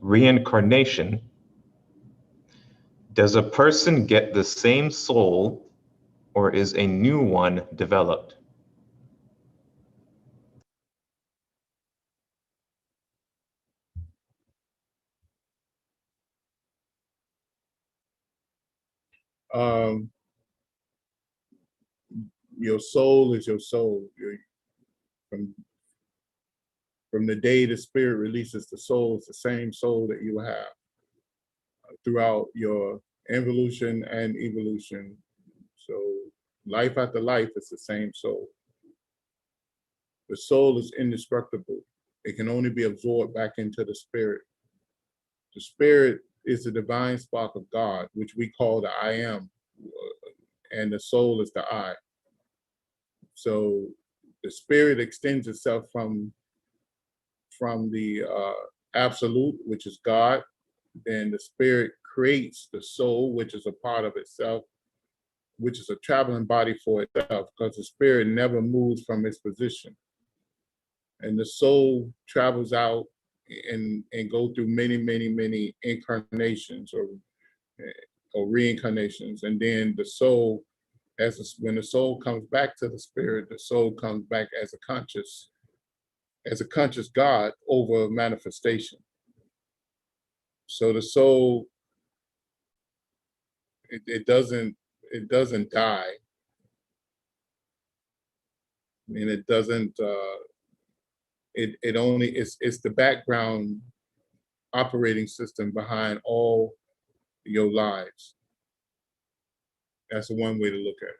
reincarnation, does a person get the same soul or is a new one developed? Your soul is your soul. From the day the spirit releases the soul, it's the same soul that you have throughout your involution and evolution. So life after life is the same soul. The soul is indestructible. It can only be absorbed back into the spirit. The spirit is the divine spark of God, which we call the I am, and the soul is the I. So the spirit extends itself from the absolute, which is God. Then the spirit creates the soul, which is a part of itself, which is a traveling body for itself, because the spirit never moves from its position. And the soul travels out and go through many incarnations or reincarnations. And then the soul, when the soul comes back to the spirit, the soul comes back as a conscious as a conscious God over manifestation. So the soul, it doesn't die, and it doesn't. It only it's the background operating system behind all your lives. That's one way to look at it.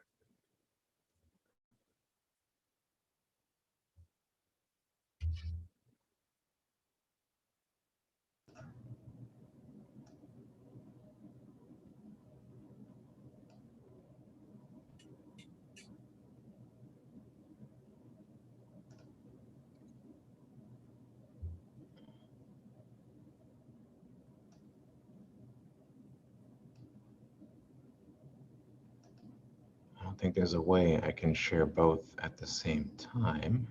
I don't think there's a way I can share both at the same time.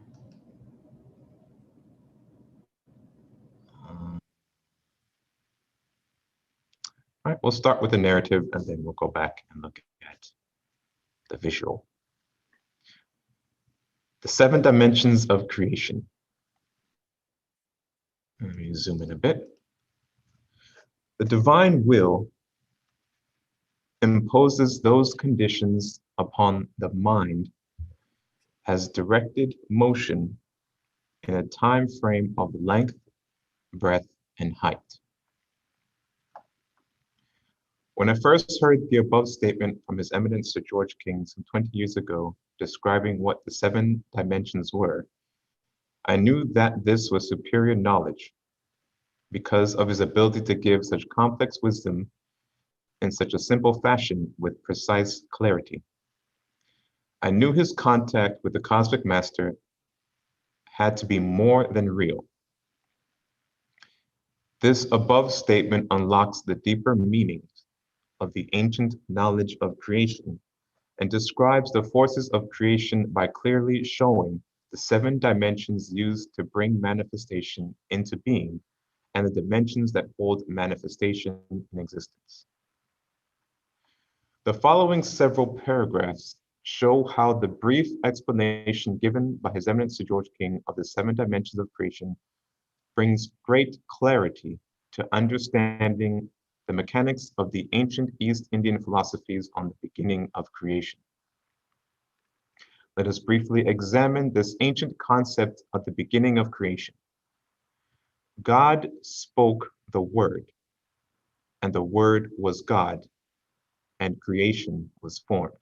All right, we'll start with the narrative and then we'll go back and look at the visual. The 7 dimensions of creation. Let me zoom in a bit. The divine will imposes those conditions upon the mind as directed motion in a time frame of length, breadth, and height. When I first heard the above statement from His Eminence Sir George King some 20 years ago, describing what the 7 dimensions were, I knew that this was superior knowledge because of his ability to give such complex wisdom in such a simple fashion with precise clarity. I knew his contact with the Cosmic Master had to be more than real. This above statement unlocks the deeper meanings of the ancient knowledge of creation and describes the forces of creation by clearly showing the 7 dimensions used to bring manifestation into being and the dimensions that hold manifestation in existence. The following several paragraphs show how the brief explanation given by His Eminence Sir George King of the 7 dimensions of creation brings great clarity to understanding the mechanics of the ancient East Indian philosophies on the beginning of creation. Let us briefly examine this ancient concept of the beginning of creation. God spoke the word, and the word was God, and creation was formed.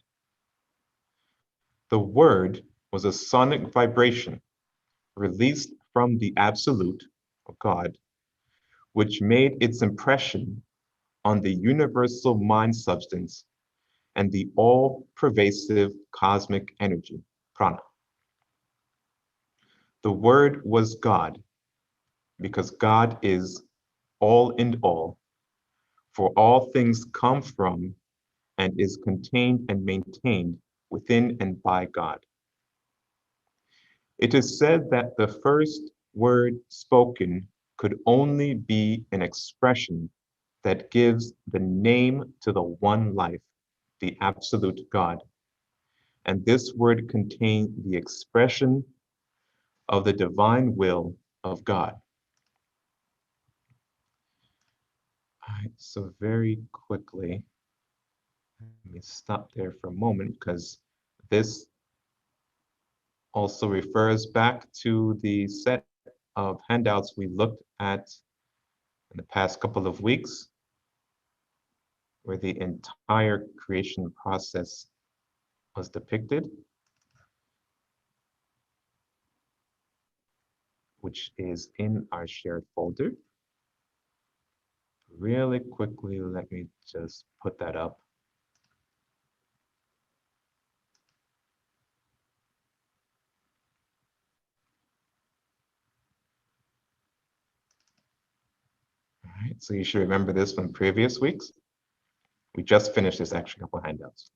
The word was a sonic vibration released from the absolute, or God, which made its impression on the universal mind substance and the all-pervasive cosmic energy, prana. The word was God, because God is all in all, for all things come from and is contained and maintained within and by God. It is said that the first word spoken could only be an expression that gives the name to the one life, the absolute God. And this word contained the expression of the divine will of God. All right, so very quickly, let me stop there for a moment because this also refers back to the set of handouts we looked at in the past couple of weeks, where the entire creation process was depicted, which is in our shared folder. Really quickly, let me just put that up. All right, so you should remember this from previous weeks. We just finished this actually, a couple of handouts.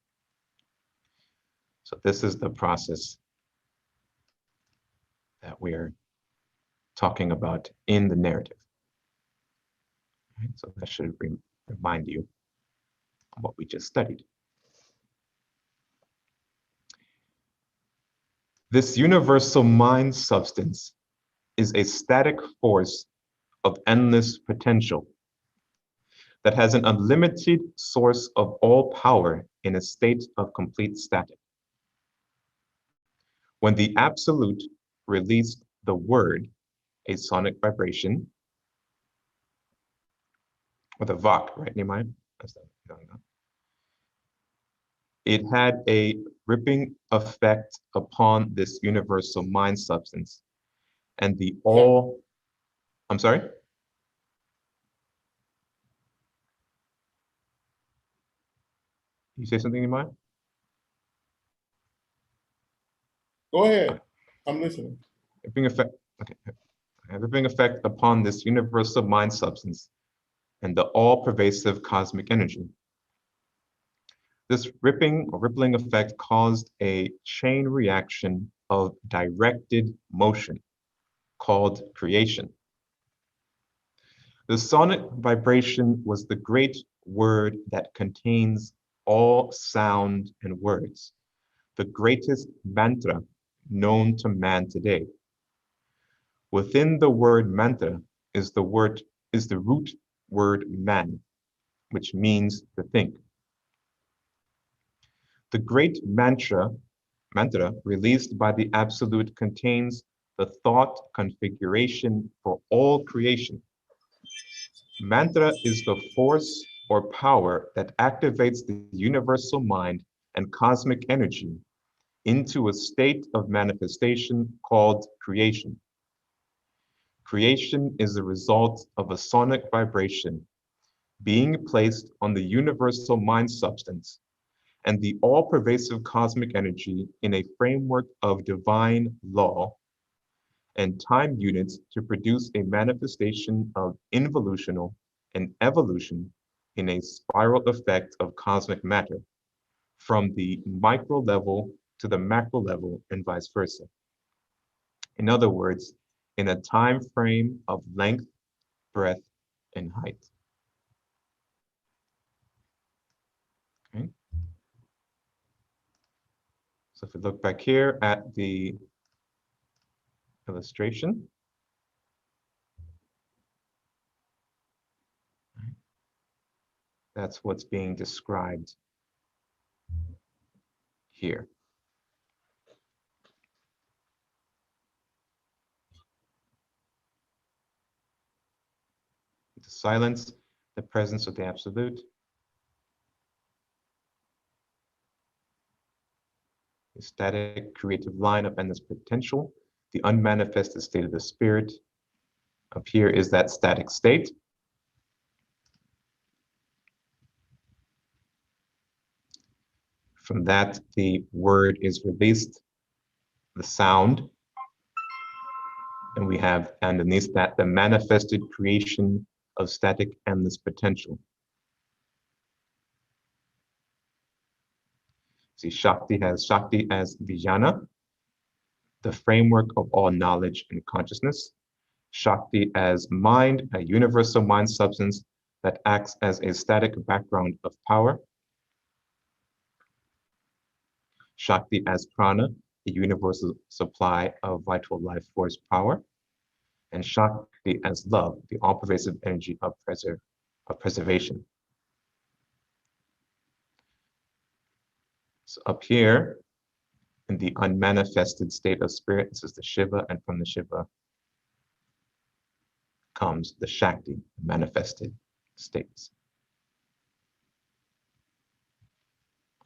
So this is the process that we're talking about in the narrative. All right, so that should remind you of what we just studied. This universal mind substance is a static force of endless potential that has an unlimited source of all power in a state of complete static. When the Absolute released the word, a sonic vibration, or the Vak, right, Nehemiah? It had a ripping effect upon this universal mind substance. And the all, I'm sorry? You say something, Nehemiah? Go ahead. I'm listening. Ripping effect, okay. A ripping effect upon this universal mind substance and the all-pervasive cosmic energy. This ripping or rippling effect caused a chain reaction of directed motion called creation. The sonic vibration was the great word that contains all sound and words, the greatest mantra known to man today. Within the word mantra is the root word man, which means to think. The great mantra released by the Absolute contains the thought configuration for all creation. Mantra is the force or power that activates the universal mind and cosmic energy into a state of manifestation called creation. Creation is the result of a sonic vibration being placed on the universal mind substance and the all-pervasive cosmic energy in a framework of divine law and time units to produce a manifestation of involutional and evolution in a spiral effect of cosmic matter from the micro level to the macro level and vice versa. In other words, in a time frame of length, breadth, and height. Okay. So if we look back here at the illustration, that's what's being described here. The silence, the presence of the Absolute, the static creative line of endless potential, the unmanifested state of the spirit. Up here is that static state. From that, the word is released, the sound, and we have underneath that the manifested creation of static endless potential. See, Shakti as Vijnana, the framework of all knowledge and consciousness. Shakti as mind, a universal mind substance that acts as a static background of power. Shakti as prana, a universal supply of vital life force power. And Shakti as love, the all-pervasive energy of preservation. So up here, in the unmanifested state of spirit, this is the Shiva, and from the Shiva comes the Shakti, manifested states.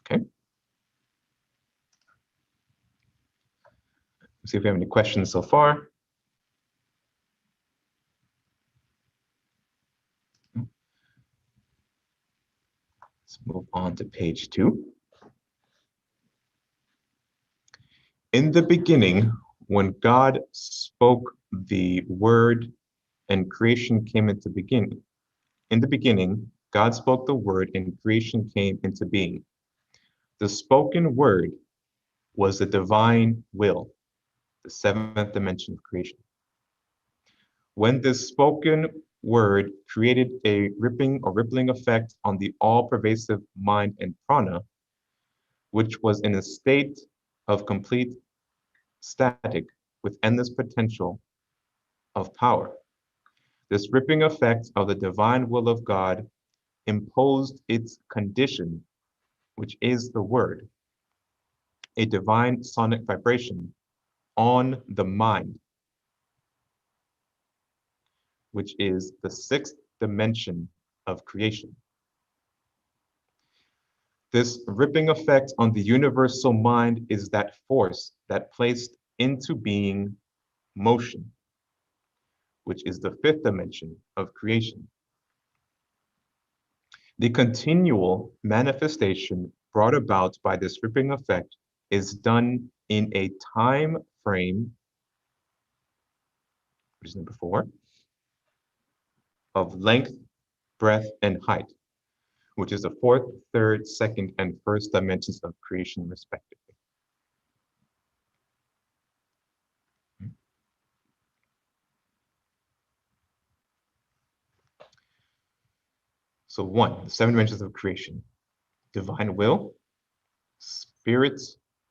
Okay. Let's see if we have any questions so far. Let's move on to page 2. In the beginning, when God spoke the word and creation came into beginning. In the beginning, God spoke the word and creation came into being. The spoken word was the divine will, the seventh dimension of creation. When this spoken word created a rippling effect on the all-pervasive mind and prana, which was in a state of complete static with endless potential, of power. This ripping effect of the divine will of God imposed its condition, which is the word, a divine sonic vibration on the mind, which is the sixth dimension of creation. This ripping effect on the universal mind is that force that placed into being motion, which is the fifth dimension of creation. The continual manifestation brought about by this ripping effect is done in a time frame, which is number 4, of length, breadth, and height, which is the fourth, third, second, and first dimensions of creation, respectively. So 1, the 7 dimensions of creation. Divine will, spirit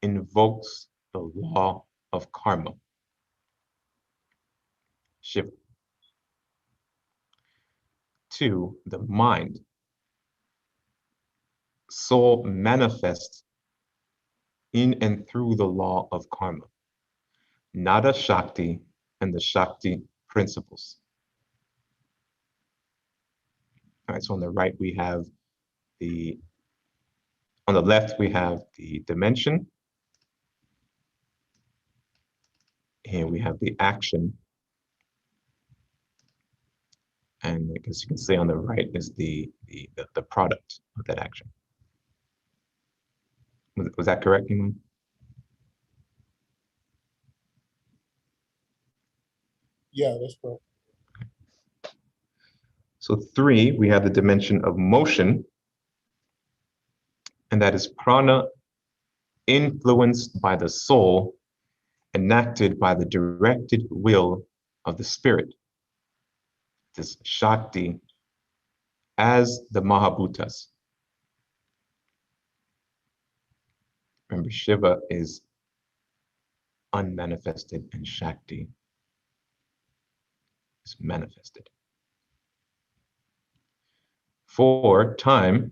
invokes the law of karma. Shiva. 2, the mind. Soul manifests in and through the law of karma. Nada Shakti and the Shakti principles. All right, so on the right we have on the left we have the dimension, and we have the action, and as you can see on the right is the product of that action. Was that correct, Iman? Yeah, that's correct. So 3, we have the dimension of motion, and that is prana influenced by the soul, enacted by the directed will of the spirit. This Shakti as the Mahabhutas. Remember, Shiva is unmanifested and Shakti is manifested. 4, time,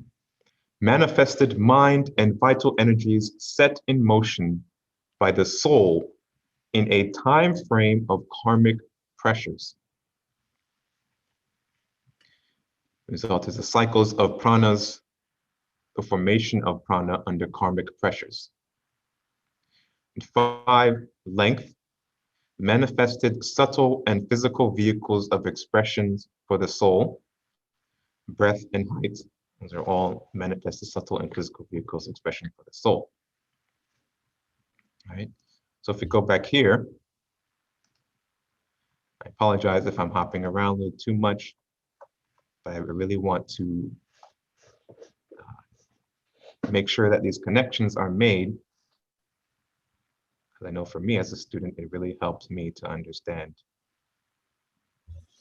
manifested mind and vital energies set in motion by the soul in a time frame of karmic pressures. The result is the cycles of pranas, the formation of prana under karmic pressures. And 5, length, manifested subtle and physical vehicles of expressions for the soul, breadth and height. Those are all manifested subtle and physical vehicles of expression for the soul. All right. So if we go back here, I apologize if I'm hopping around a little too much, but I really want to make sure that these connections are made. Because I know for me as a student, it really helps me to understand,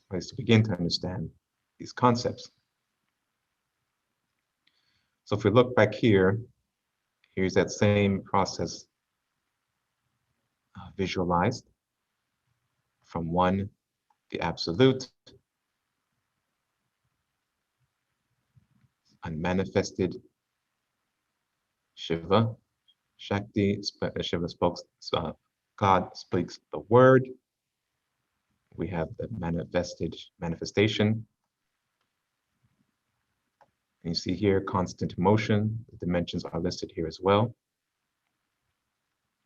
or at least to begin to understand these concepts. So if we look back here, here's that same process visualized from 1, the absolute, unmanifested Shiva, Shakti, Shiva spoke, God speaks the word. We have the manifestation. And you see here, constant motion. The dimensions are listed here as well.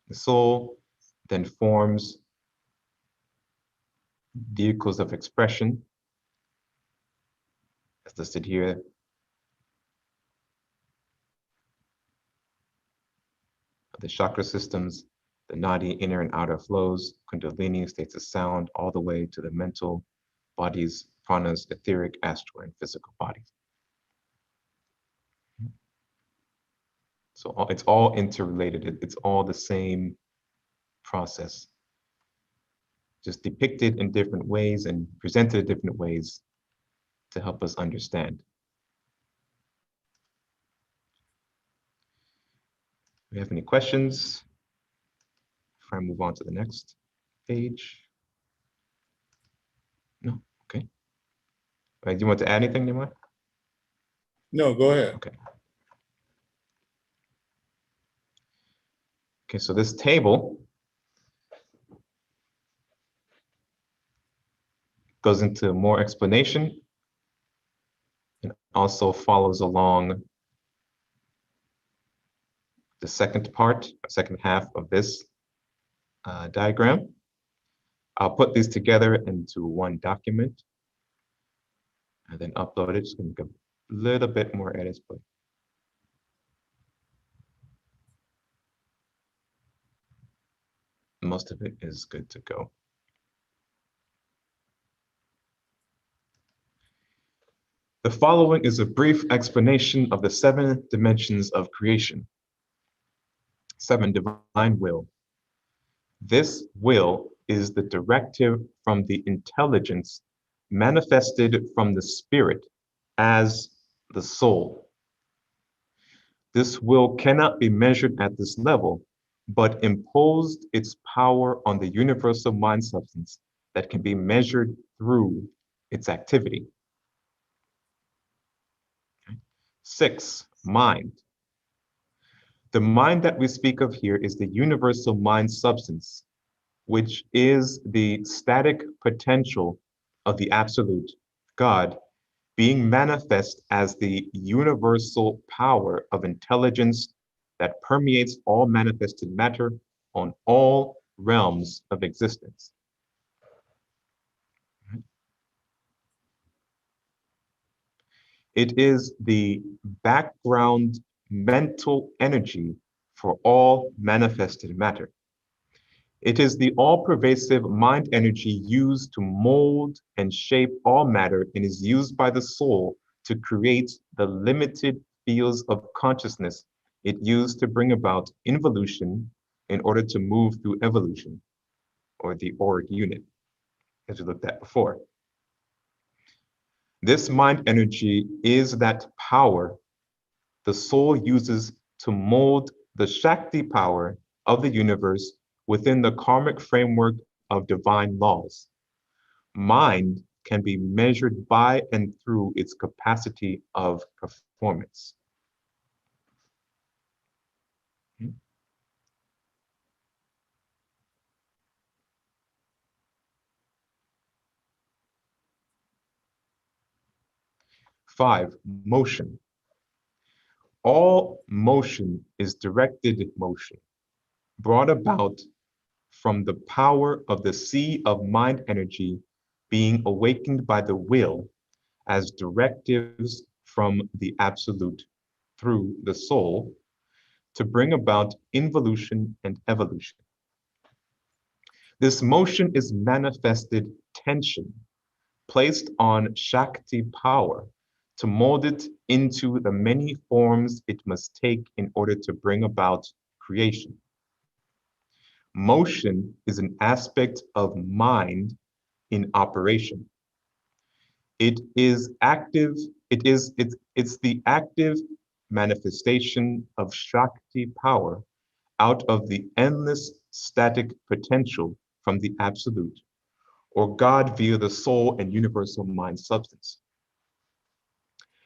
The soul then forms vehicles of expression, as listed here. The chakra systems, the nadi, inner and outer flows, kundalini, states of sound, all the way to the mental bodies, pranas, etheric, astral, and physical bodies. So it's all interrelated. It's all the same process, just depicted in different ways and presented in different ways to help us understand. Do you have any questions before I move on to the next page? Do you want to add anything, Nehemiah? No, go ahead. Okay. Okay, so this table goes into more explanation and also follows along the second half of this diagram. I'll put these together into one document and then upload it. Just gonna make a little bit more edits, but most of it is good to go. The following is a brief explanation of the 7 dimensions of creation. 7, divine will. This will is the directive from the intelligence manifested from the spirit as the soul. This will cannot be measured at this level, but imposed its power on the universal mind substance that can be measured through its activity. 6, mind. The mind that we speak of here is the universal mind substance, which is the static potential of the absolute God being manifest as the universal power of intelligence that permeates all manifested matter on all realms of existence. It is the background mental energy for all manifested matter. It is the all-pervasive mind energy used to mold and shape all matter and is used by the soul to create the limited fields of consciousness it used to bring about involution in order to move through evolution, or the ORG unit, as we looked at before. This mind energy is that power the soul uses to mold the Shakti power of the universe within the karmic framework of divine laws. Mind can be measured by and through its capacity of performance. 5, motion. All motion is directed motion, brought about from the power of the sea of mind energy being awakened by the will as directives from the absolute through the soul to bring about involution and evolution. This motion is manifested tension placed on Shakti power to mold it into the many forms it must take in order to bring about creation. Motion is an aspect of mind in operation. It is active, it's the active manifestation of Shakti power out of the endless static potential from the absolute, or God via the soul and universal mind substance.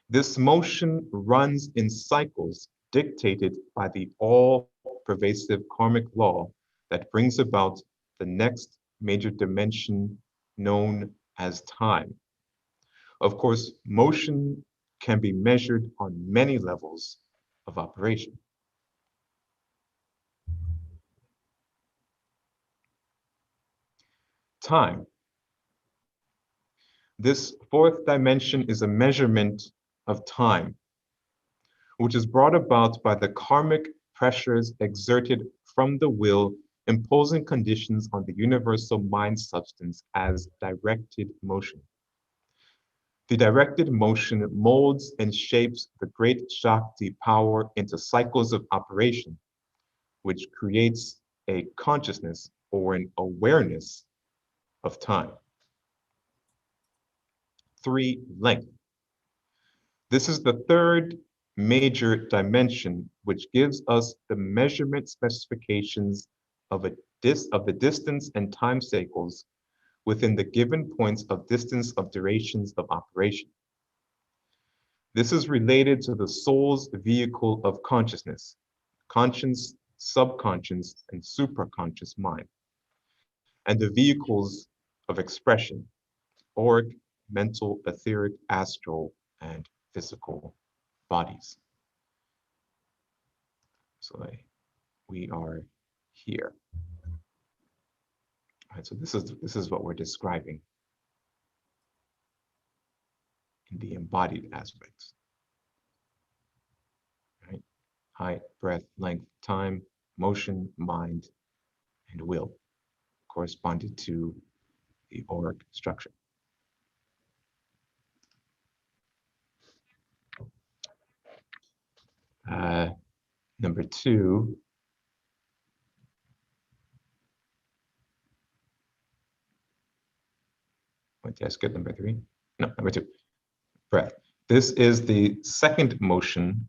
This motion runs in cycles dictated by the all-pervasive karmic law that brings about the next major dimension known as time. Of course, motion can be measured on many levels of operation. Time. This 4th dimension is a measurement of time, which is brought about by the karmic pressures exerted from the will, imposing conditions on the universal mind substance as directed motion. The directed motion molds and shapes the great Shakti power into cycles of operation, which creates a consciousness or an awareness of time. 3, length. This is the 3rd major dimension, which gives us the measurement specifications of the distance and time cycles within the given points of distance of durations of operation. This is related to the soul's vehicle of consciousness, conscious, subconscious, and supraconscious mind, and the vehicles of expression, auric, mental, etheric, astral, and physical bodies. So we are here. All right, so this is what we're describing in the embodied aspects. Right? Height, breadth, length, time, motion, mind, and will, corresponded to the auric structure. Number two, wait, did I skip number three? No, number two, breath. This is the second motion,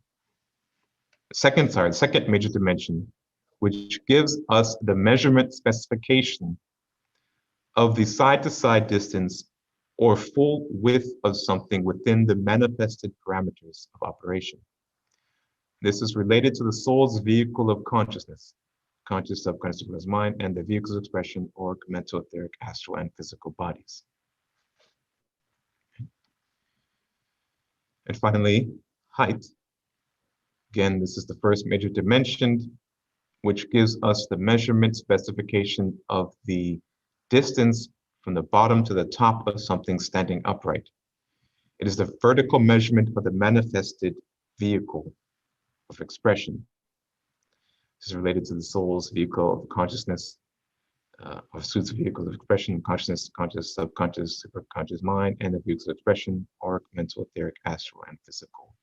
the second major dimension, which gives us the measurement specification of the side-to-side distance or full width of something within the manifested parameters of operation. This is related to the soul's vehicle of consciousness, conscious, subconscious, mind, and the vehicles of expression, or mental, etheric, astral, and physical bodies. And finally, height. Again, this is the first major dimension, which gives us the measurement specification of the distance from the bottom to the top of something standing upright. It is the vertical measurement of the manifested vehicle of expression. This is related to the soul's vehicle of consciousness, of suits vehicles of expression, consciousness, conscious, subconscious, superconscious mind, and the vehicles of expression, auric, mental, etheric, astral, and physical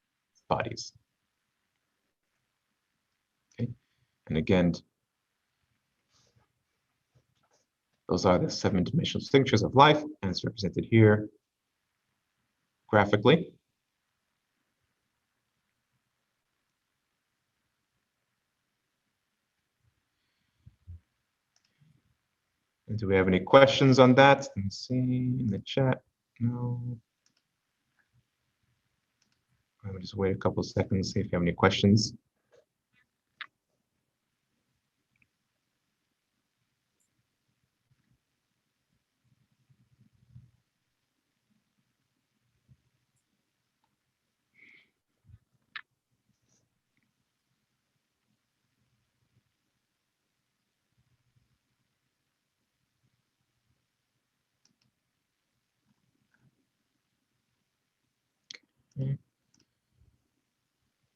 bodies. Okay, and again, those are the 7-dimensional signatures of life, and it's represented here graphically. And do we have any questions on that? Let me see in the chat. No. Let me just wait a couple of seconds, see if you have any questions.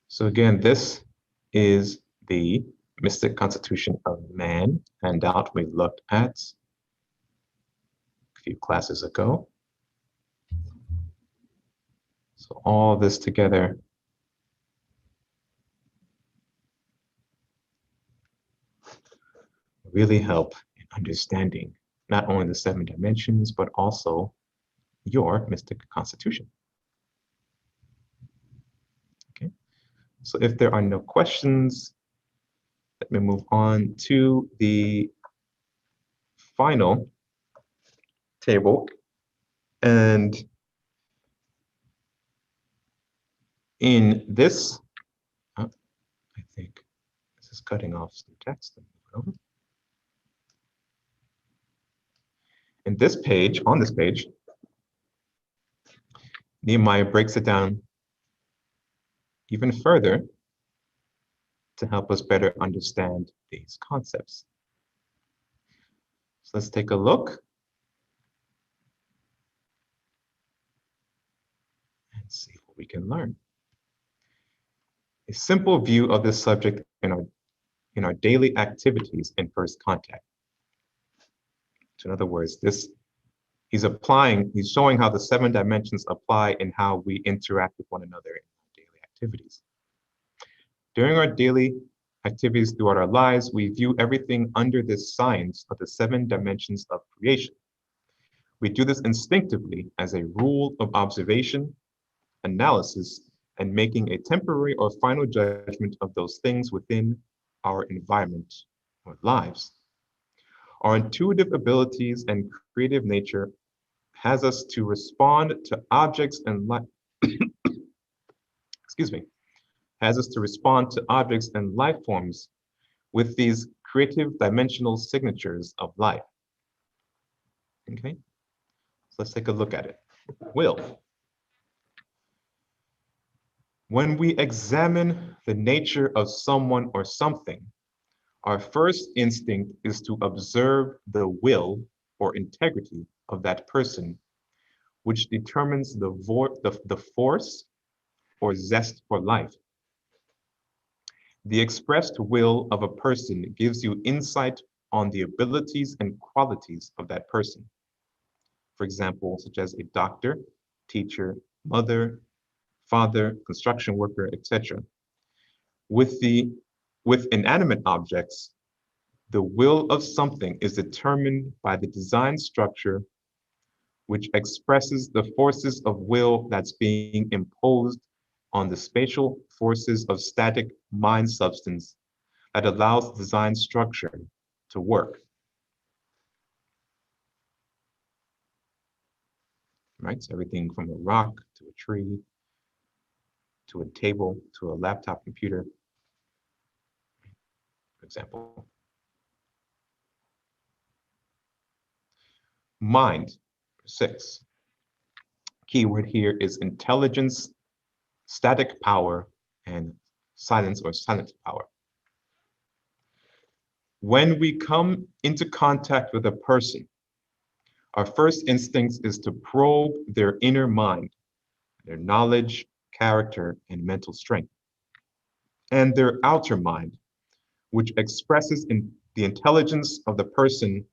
So again, this is the mystic constitution of man handout we looked at a few classes ago. So all this together really help in understanding not only the 7 dimensions, but also your mystic constitution. Okay, so if there are no questions, let me move on to the final table. And in this, I think this is cutting off some text. In this page, on this page, Nehemiah breaks it down even further to help us better understand these concepts. So let's take a look and see what we can learn. A simple view of this subject in our daily activities in first contact. So in other words, he's showing how the 7 dimensions apply in how we interact with one another in our daily activities. During our daily activities throughout our lives, we view everything under this science of the 7 dimensions of creation. We do this instinctively as a rule of observation, analysis, and making a temporary or final judgment of those things within our environment or lives. Our intuitive abilities and creative nature has us to respond to objects and life, excuse me, has us to respond to objects and life forms with these creative dimensional signatures of life. Okay, so let's take a look at it. Will. When we examine the nature of someone or something, our first instinct is to observe the will or integrity of that person, which determines the force or zest for life. The expressed will of a person gives you insight on the abilities and qualities of that person. For example, such as a doctor, teacher, mother, father, construction worker, etc. With with inanimate objects, the will of something is determined by the design structure, which expresses the forces of will that's being imposed on the spatial forces of static mind substance that allows design structure to work. Right? So everything from a rock to a tree to a table to a laptop computer, for example. Mind, 6. Keyword here is intelligence, static power, and silence or silent power. When we come into contact with a person, our first instinct is to probe their inner mind, their knowledge, character, and mental strength, and their outer mind, which expresses in the intelligence of the person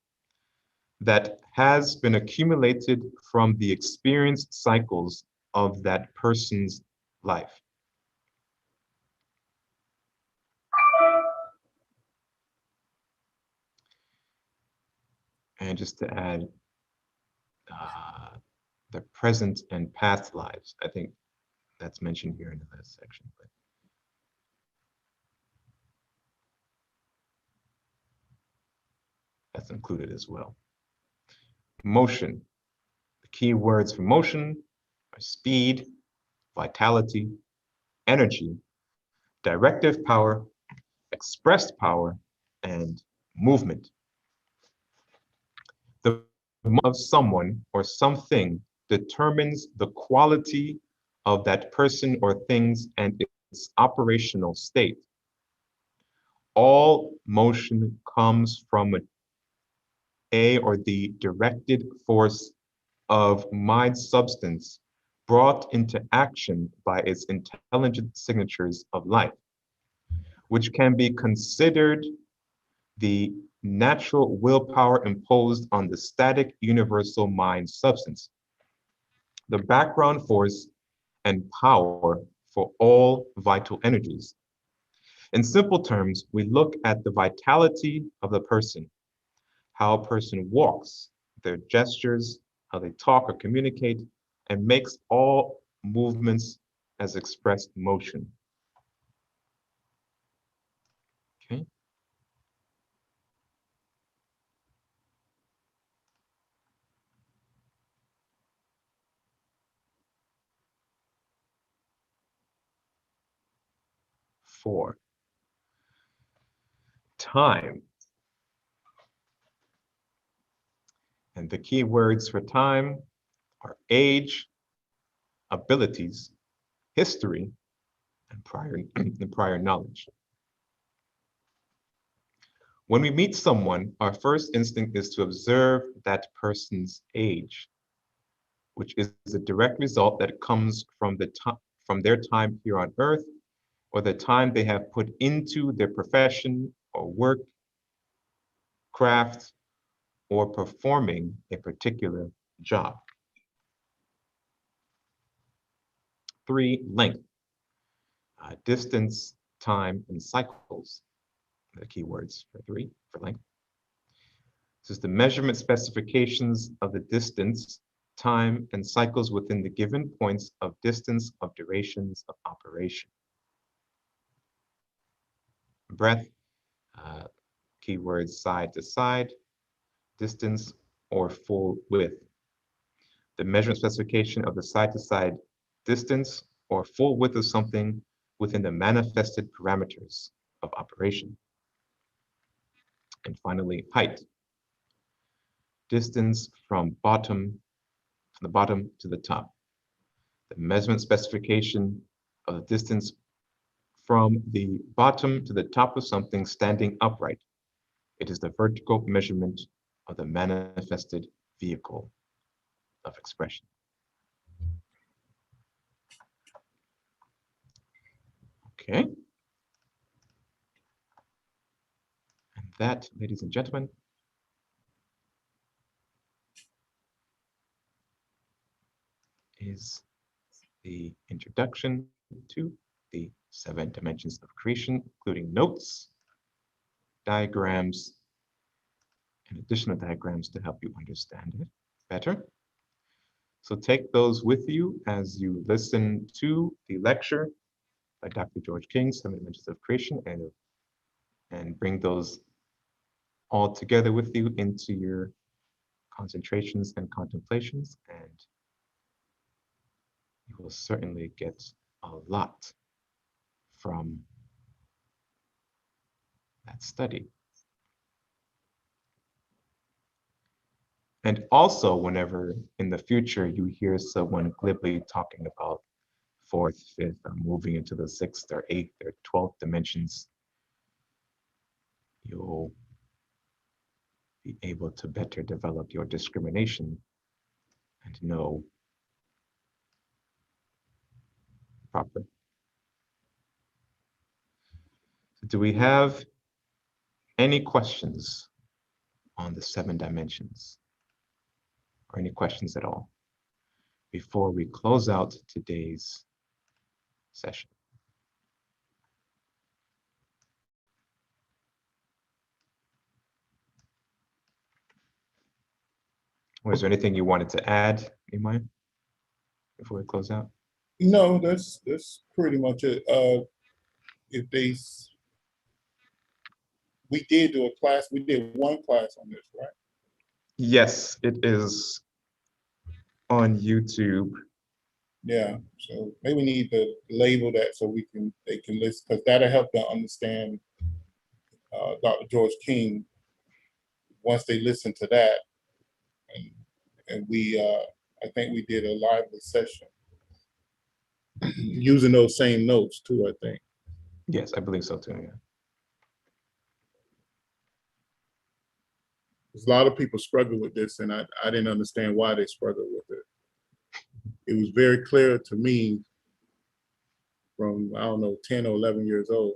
that has been accumulated from the experience cycles of that person's life. And just to add, the present and past lives. I think that's mentioned here in the last section. But that's included as well. Motion. The key words for motion are speed, vitality, energy, directive power, expressed power, and movement. The of someone or something determines the quality of that person or things and its operational state. All motion comes from a or the directed force of mind substance brought into action by its intelligent signatures of life, which can be considered the natural willpower imposed on the static universal mind substance, the background force and power for all vital energies. In simple terms, we look at the vitality of the person, how a person walks, their gestures, how they talk or communicate, and makes all movements as expressed motion. Okay. Four, time. And the key words for time are age, abilities, history, and prior knowledge. When we meet someone, our first instinct is to observe that person's age, which is a direct result that comes from from their time here on earth or the time they have put into their profession or work, craft, or performing a particular job. 3, length, distance, time, and cycles. The key words for 3, for length. This is the measurement specifications of the distance, time, and cycles within the given points of distance of durations of operation. Breath, keywords side to side, distance, or full width. The measurement specification of the side-to-side distance or full width of something within the manifested parameters of operation. And finally, height. Distance from the bottom to the top. The measurement specification of the distance from the bottom to the top of something standing upright. It is the vertical measurement of the manifested vehicle of expression. Okay. And that, ladies and gentlemen, is the introduction to the 7 dimensions of creation, including notes, diagrams, and additional diagrams to help you understand it better. So take those with you as you listen to the lecture by Dr. George King, 7 Dimensions of Creation, and bring those all together with you into your concentrations and contemplations, and you will certainly get a lot from that study. And also, whenever in the future you hear someone glibly talking about 4th, 5th, or moving into the 6th or 8th or 12th dimensions, you'll be able to better develop your discrimination and know proper. So do we have any questions on the 7 dimensions, or any questions at all before we close out today's session? Was there anything you wanted to add, Imai, before we close out? No, that's pretty much it. If we did do a class, we did one class on this, right? Yes, it is on YouTube. Yeah, so maybe we need to label that so they can listen, because that'll help them understand Dr. George King once they listen to that. And we, I think we did a lively session using those same notes too, I think. Yes, I believe so too, yeah. There's a lot of people struggle with this, and I didn't understand why they struggled with it. It was very clear to me from, I don't know, 10 or 11 years old.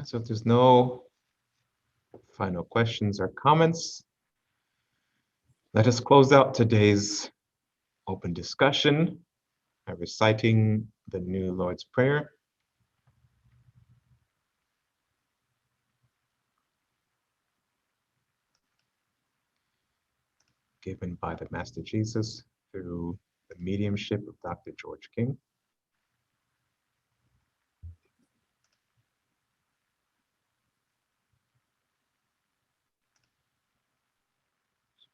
So if there's no final questions or comments, let us close out today's open discussion by reciting the New Lord's Prayer. Given by the Master Jesus through the mediumship of Dr. George King.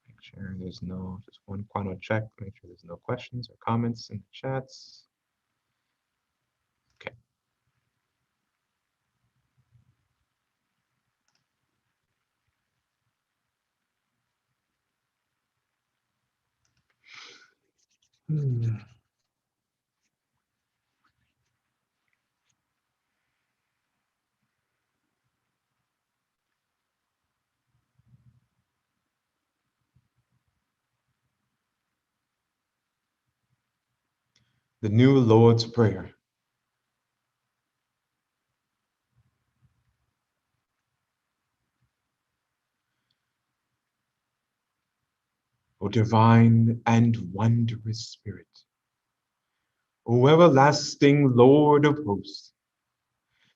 Make sure there's no, just one final check, make sure there's no questions or comments in the chats. Okay. The New Lord's Prayer. O divine and wondrous Spirit, O everlasting Lord of hosts,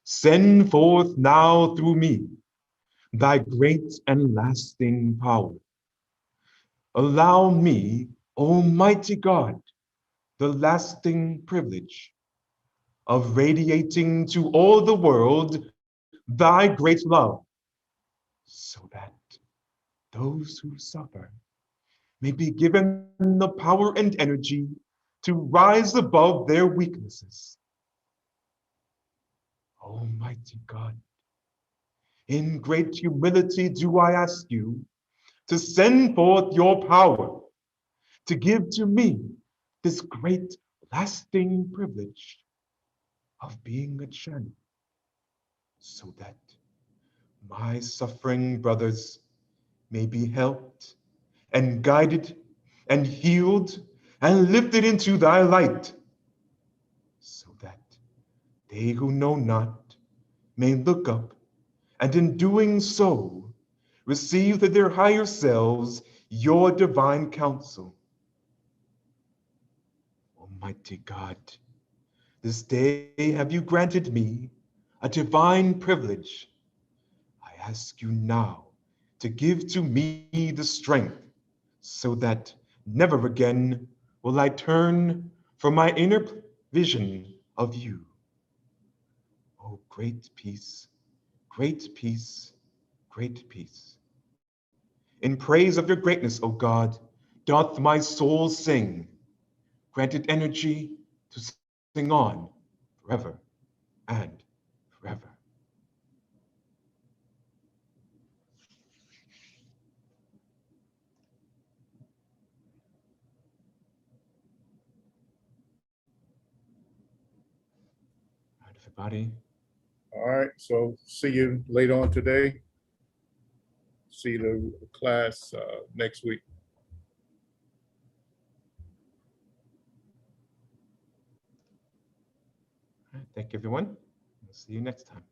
send forth now through me thy great and lasting power, allow me, Almighty God, the lasting privilege of radiating to all the world thy great love, so that those who suffer may be given the power and energy to rise above their weaknesses. Almighty God, in great humility do I ask you to send forth your power to give to me this great lasting privilege of being a channel, so that my suffering brothers may be helped and guided and healed and lifted into thy light, so that they who know not may look up, and in doing so receive to their higher selves your divine counsel. Almighty God, this day have you granted me a divine privilege. I ask you now to give to me the strength, so that never again will I turn from my inner vision of you. Oh, great peace, great peace, great peace. In praise of your greatness, O God, doth my soul sing, granted energy to sing on forever and forever. All right, everybody. All right, so see you later on today. See the class next week. All right, thank you, everyone. We'll see you next time.